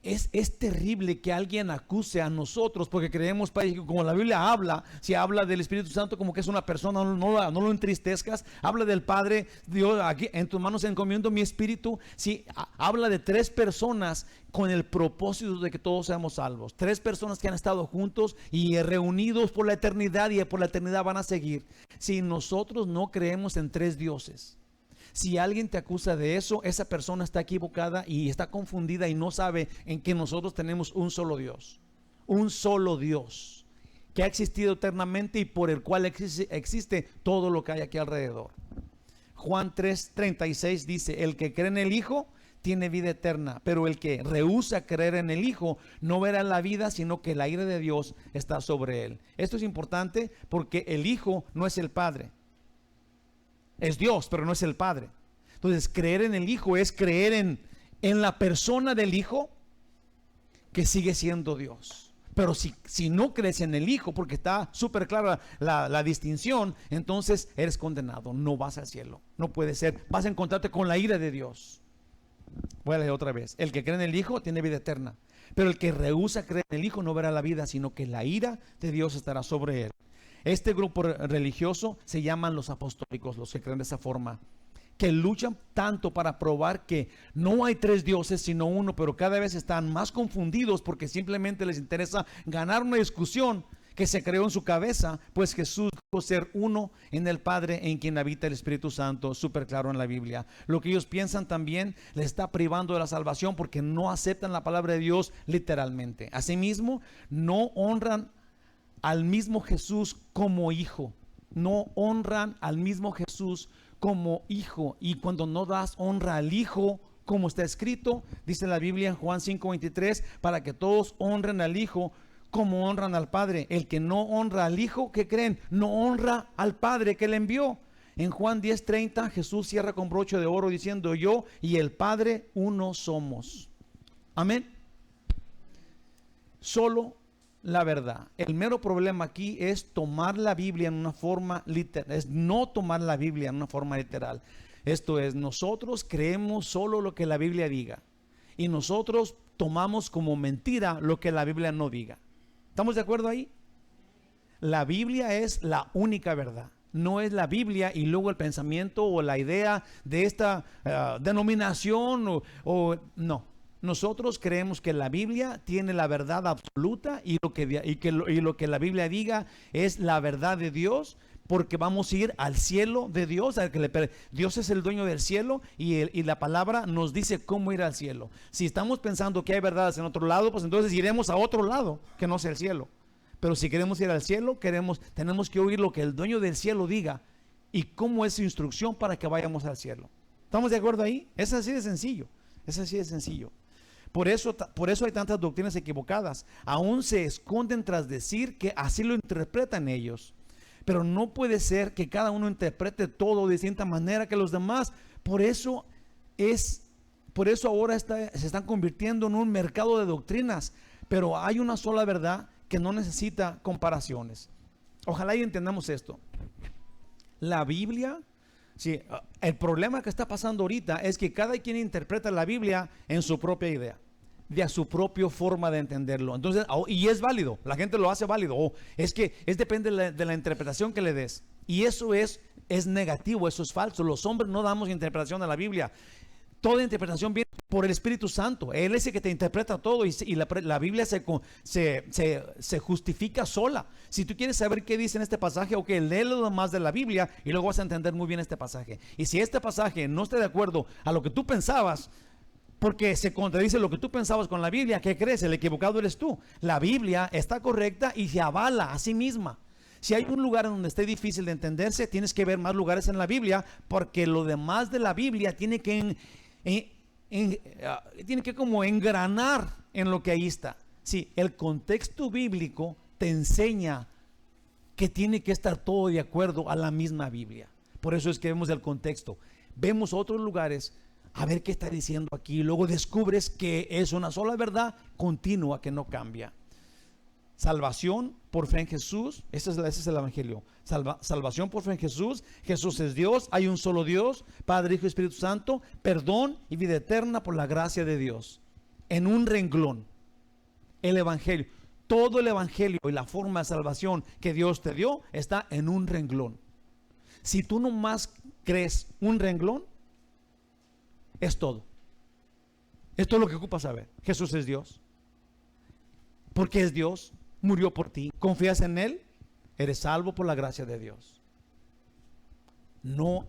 es terrible que alguien acuse a nosotros, porque creemos, como la Biblia habla, si habla del Espíritu Santo como que es una persona, no lo entristezcas. Habla del Padre: Dios, aquí en tus manos encomiendo mi espíritu. Si habla de tres personas con el propósito de que todos seamos salvos, tres personas que han estado juntos y reunidos por la eternidad, y por la eternidad van a seguir. Si nosotros no creemos en tres dioses, si alguien te acusa de eso, esa persona está equivocada y está confundida y no sabe en que nosotros tenemos un solo Dios que ha existido eternamente y por el cual existe todo lo que hay aquí alrededor. Juan 3:36 dice: el que cree en el Hijo tiene vida eterna, pero el que rehúsa creer en el Hijo no verá la vida, sino que la ira de Dios está sobre él. Esto es importante porque el Hijo no es el Padre. Es Dios, pero no es el Padre. Entonces, creer en el Hijo es creer en la persona del Hijo, que sigue siendo Dios. Pero si no crees en el Hijo, porque está súper clara la distinción, entonces eres condenado, no vas al cielo. No puede ser, vas a encontrarte con la ira de Dios. Voy a leer otra vez. El que cree en el Hijo tiene vida eterna, pero el que rehúsa creer en el Hijo no verá la vida, sino que la ira de Dios estará sobre él. Este grupo religioso se llaman los apostólicos, los que creen de esa forma, que luchan tanto para probar que no hay tres dioses sino uno, pero cada vez están más confundidos porque simplemente les interesa ganar una discusión que se creó en su cabeza, pues Jesús dijo ser uno en el Padre, en quien habita el Espíritu Santo, súper claro en la Biblia. Lo que ellos piensan también les está privando de la salvación porque no aceptan la palabra de Dios literalmente. Asimismo, no honran al mismo Jesús como hijo. No honran al mismo Jesús como hijo. Y cuando no das honra al Hijo, como está escrito, dice la Biblia en Juan 5:23, para que todos honren al Hijo como honran al Padre. El que no honra al Hijo, ¿qué creen? No honra al Padre que le envió. En Juan 10:30 Jesús cierra con broche de oro diciendo: yo y el Padre uno somos. Amén. Solo la verdad. El mero problema aquí es tomar la Biblia en una forma literal, es no tomar la Biblia en una forma literal. Esto es, nosotros creemos solo lo que la Biblia diga y nosotros tomamos como mentira lo que la Biblia no diga. ¿Estamos de acuerdo ahí? La Biblia es la única verdad. No es la Biblia y luego el pensamiento o la idea de esta denominación o no. Nosotros creemos que la Biblia tiene la verdad absoluta y lo que la Biblia diga es la verdad de Dios, porque vamos a ir al cielo de Dios. Dios es el dueño del cielo y la palabra nos dice cómo ir al cielo. Si estamos pensando que hay verdades en otro lado, pues entonces iremos a otro lado que no sea el cielo. Pero si queremos ir al cielo, tenemos que oír lo que el dueño del cielo diga y cómo es su instrucción para que vayamos al cielo. ¿Estamos de acuerdo ahí? Es así de sencillo. Es así de sencillo. Por eso hay tantas doctrinas equivocadas. Aún se esconden tras decir que así lo interpretan ellos. Pero no puede ser que cada uno interprete todo de distinta manera que los demás. Por eso ahora se están convirtiendo en un mercado de doctrinas. Pero hay una sola verdad que no necesita comparaciones. Ojalá y entendamos esto. La Biblia, sí, el problema que está pasando ahorita es que cada quien interpreta la Biblia en su propia idea, de a su propia forma de entenderlo. Entonces, y es válido, la gente lo hace válido. Depende de la interpretación que le des. Y eso es negativo, eso es falso. Los hombres no damos interpretación a la Biblia. Toda interpretación viene por el Espíritu Santo. Él es el que te interpreta todo y la Biblia se justifica sola. Si tú quieres saber qué dice en este pasaje, ok, léelo más de la Biblia y luego vas a entender muy bien este pasaje. Y si este pasaje no está de acuerdo a lo que tú pensabas, porque se contradice lo que tú pensabas con la Biblia, ¿qué crees? El equivocado eres tú. La Biblia está correcta y se avala a sí misma. Si hay un lugar en donde esté difícil de entenderse, tienes que ver más lugares en la Biblia, porque lo demás de la Biblia tiene que como engranar en lo que ahí está. Sí, el contexto bíblico te enseña que tiene que estar todo de acuerdo a la misma Biblia. Por eso es que vemos el contexto. Vemos otros lugares, a ver qué está diciendo aquí. Luego descubres que es una sola verdad continua que no cambia. Salvación por fe en Jesús. Ese es el evangelio. Salvación por fe en Jesús. Jesús es Dios. Hay un solo Dios, Padre, Hijo y Espíritu Santo. Perdón y vida eterna por la gracia de Dios. En un renglón. El evangelio. Todo el evangelio y la forma de salvación que Dios te dio está en un renglón. Si tú nomás crees un renglón, es todo. Esto es lo que ocupas saber. Jesús es Dios. Porque es Dios. Murió por ti. Confías en Él, eres salvo por la gracia de Dios. No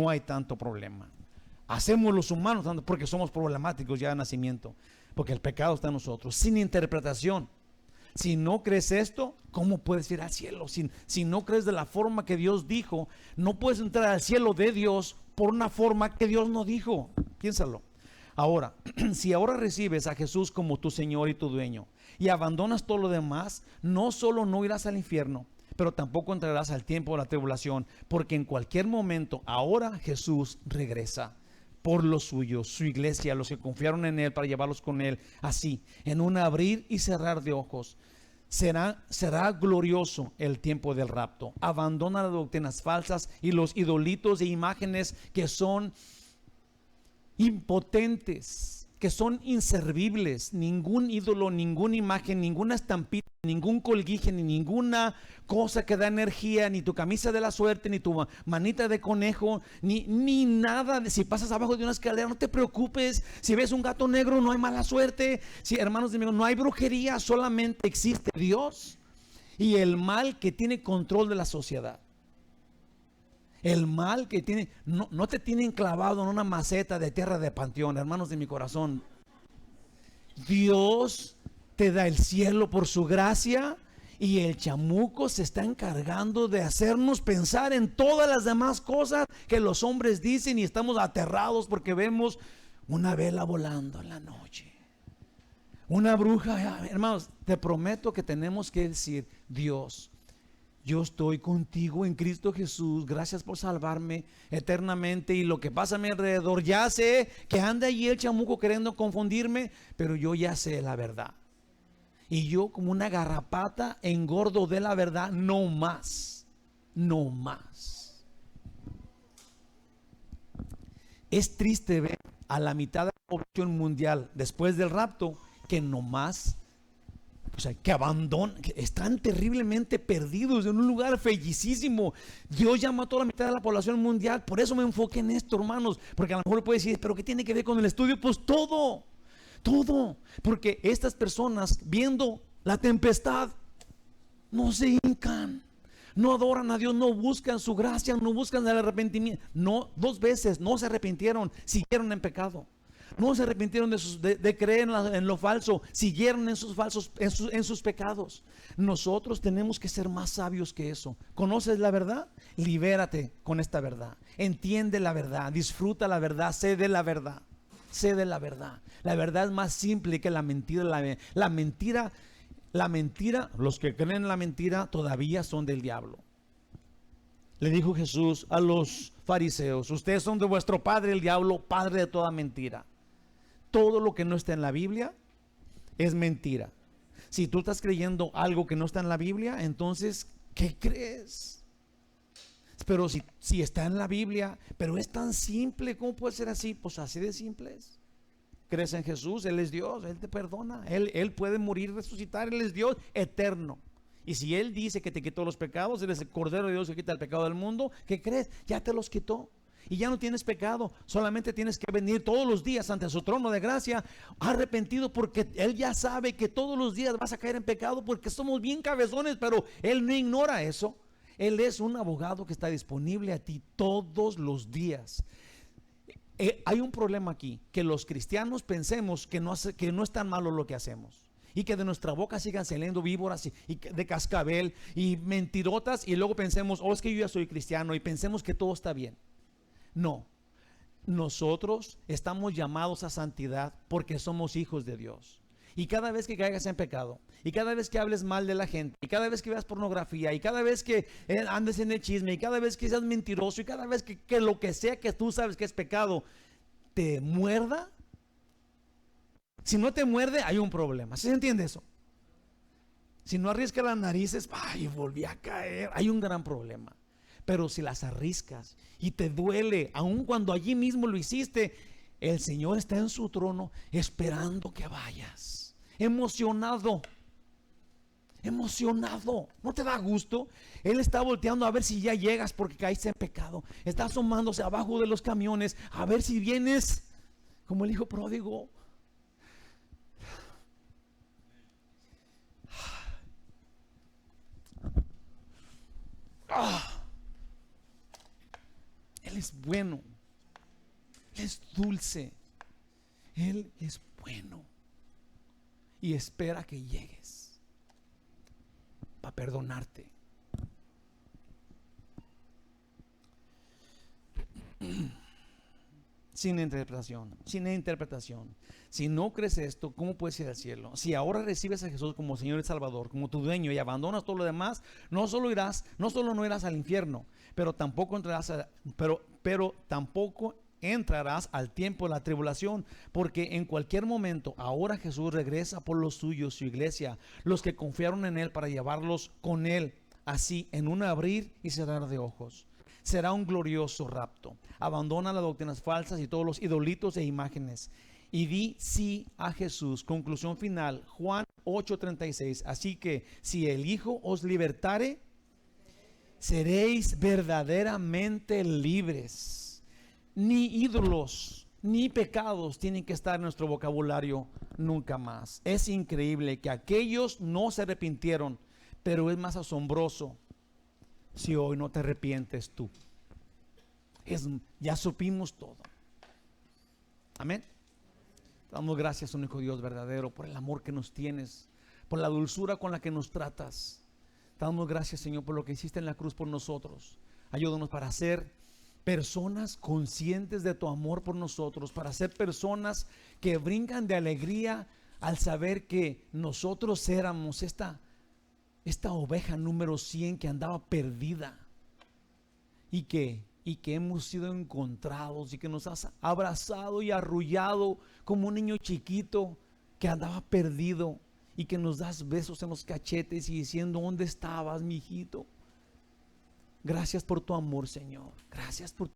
hay tanto problema. Hacemos los humanos porque somos problemáticos ya de nacimiento, porque el pecado está en nosotros, sin interpretación. Si no crees esto, ¿cómo puedes ir al cielo? Si no crees de la forma que Dios dijo, no puedes entrar al cielo de Dios por una forma que Dios no dijo. Piénsalo. Ahora, si ahora recibes a Jesús como tu Señor y tu dueño y abandonas todo lo demás, no solo no irás al infierno, pero tampoco entrarás al tiempo de la tribulación, porque en cualquier momento, ahora Jesús regresa por los suyos, su iglesia, los que confiaron en Él para llevarlos con Él, así, en un abrir y cerrar de ojos. será glorioso el tiempo del rapto. Abandona las doctrinas falsas y los idolitos e imágenes que son impotentes, que son inservibles. Ningún ídolo, ninguna imagen, ninguna estampita, ningún colguije, ni ninguna cosa que da energía, ni tu camisa de la suerte, ni tu manita de conejo, ni nada. Si pasas abajo de una escalera, no te preocupes. Si ves un gato negro, no hay mala suerte. Si, hermanos y amigos, no hay brujería, solamente existe Dios y el mal que tiene control de la sociedad. El mal que tiene, no te tienen clavado en una maceta de tierra de panteón, hermanos de mi corazón. Dios te da el cielo por su gracia, y el chamuco se está encargando de hacernos pensar en todas las demás cosas que los hombres dicen, y estamos aterrados porque vemos una vela volando en la noche, una bruja. Hermanos, te prometo que tenemos que decir: Dios, yo estoy contigo en Cristo Jesús, gracias por salvarme eternamente, y lo que pasa a mi alrededor, ya sé que anda allí el chamuco queriendo confundirme, pero yo ya sé la verdad, y yo, como una garrapata, engordo de la verdad. No más, no más. Es triste ver a la mitad de la población mundial después del rapto que no más, o sea, que abandonan, que están terriblemente perdidos en un lugar feísimo. Dios ya mató a la mitad de la población mundial. Por eso me enfoqué en esto, hermanos, porque a lo mejor puede decir: ¿pero qué tiene que ver con el estudio? Pues todo, porque estas personas, viendo la tempestad, no se hincan, no adoran a Dios, no buscan su gracia, no buscan el arrepentimiento. No, 2 veces no se arrepintieron, siguieron en pecado. No se arrepintieron de creer en lo falso, siguieron en sus pecados. Nosotros tenemos que ser más sabios que eso. ¿Conoces la verdad? Libérate con esta verdad. Entiende la verdad, disfruta la verdad, sé de la verdad. Sé de la verdad. La verdad es más simple que la mentira. La mentira, los que creen en la mentira todavía son del diablo. Le dijo Jesús a los fariseos: ustedes son de vuestro padre el diablo, padre de toda mentira. Todo lo que no está en la Biblia es mentira. Si tú estás creyendo algo que no está en la Biblia, entonces, ¿qué crees? Pero si está en la Biblia, pero es tan simple, ¿cómo puede ser así? Pues así de simple es. Crees en Jesús, Él es Dios, Él te perdona, Él puede morir, resucitar, Él es Dios eterno. Y si Él dice que te quitó los pecados, Él es el Cordero de Dios que quita el pecado del mundo, ¿qué crees? Ya te los quitó. Y ya no tienes pecado, solamente tienes que venir todos los días ante su trono de gracia, arrepentido, porque Él ya sabe que todos los días vas a caer en pecado, porque somos bien cabezones, pero Él no ignora eso. Él es un abogado que está disponible a ti todos los días. Hay un problema aquí, que los cristianos pensemos que no es tan malo lo que hacemos, y que de nuestra boca sigan saliendo víboras y de cascabel y mentirotas, y luego pensemos: oh, es que yo ya soy cristiano, y pensemos que todo está bien. No, nosotros estamos llamados a santidad porque somos hijos de Dios. Y cada vez que caigas en pecado, y cada vez que hables mal de la gente, y cada vez que veas pornografía, y cada vez que andes en el chisme, y cada vez que seas mentiroso, y cada vez que lo que sea que tú sabes que es pecado te muerda, si no te muerde, hay un problema. ¿Sí se entiende eso? Si no arriscas las narices, ay, volví a caer, hay un gran problema. Pero si las arriscas y te duele, aun cuando allí mismo lo hiciste, el Señor está en su trono esperando que vayas, emocionado. ¿No te da gusto? Él está volteando a ver si ya llegas porque caíste en pecado. Está asomándose abajo de los camiones a ver si vienes como el hijo pródigo. Él es bueno, Él es dulce, Él es bueno, y espera que llegues para perdonarte. Sin interpretación. Si no crees esto, ¿cómo puedes ir al cielo? Si ahora recibes a Jesús como Señor y Salvador, como tu dueño, y abandonas todo lo demás, no solo no irás al infierno, pero tampoco entrarás al tiempo de la tribulación, porque en cualquier momento, ahora Jesús regresa por los suyos, su iglesia, los que confiaron en Él para llevarlos con Él, así en un abrir y cerrar de ojos. Será un glorioso rapto. Abandona las doctrinas falsas y todos los idolitos e imágenes, y di sí a Jesús. Conclusión final, Juan 8:36. Así que si el Hijo os libertare, seréis verdaderamente libres. Ni ídolos ni pecados tienen que estar en nuestro vocabulario nunca más. Es increíble que aquellos no se arrepintieron, pero es más asombroso si hoy no te arrepientes tú. Ya supimos todo. Amén. Damos gracias, único Dios verdadero, por el amor que nos tienes, por la dulzura con la que nos tratas. Damos gracias, Señor, por lo que hiciste en la cruz por nosotros. Ayúdanos para ser personas conscientes de tu amor por nosotros, para ser personas que brincan de alegría al saber que nosotros éramos esta oveja número 100 que andaba perdida y que hemos sido encontrados y que nos has abrazado y arrullado como un niño chiquito que andaba perdido, y que nos das besos en los cachetes y diciendo: ¿dónde estabas, mi hijito? Gracias por tu amor, Señor. Gracias por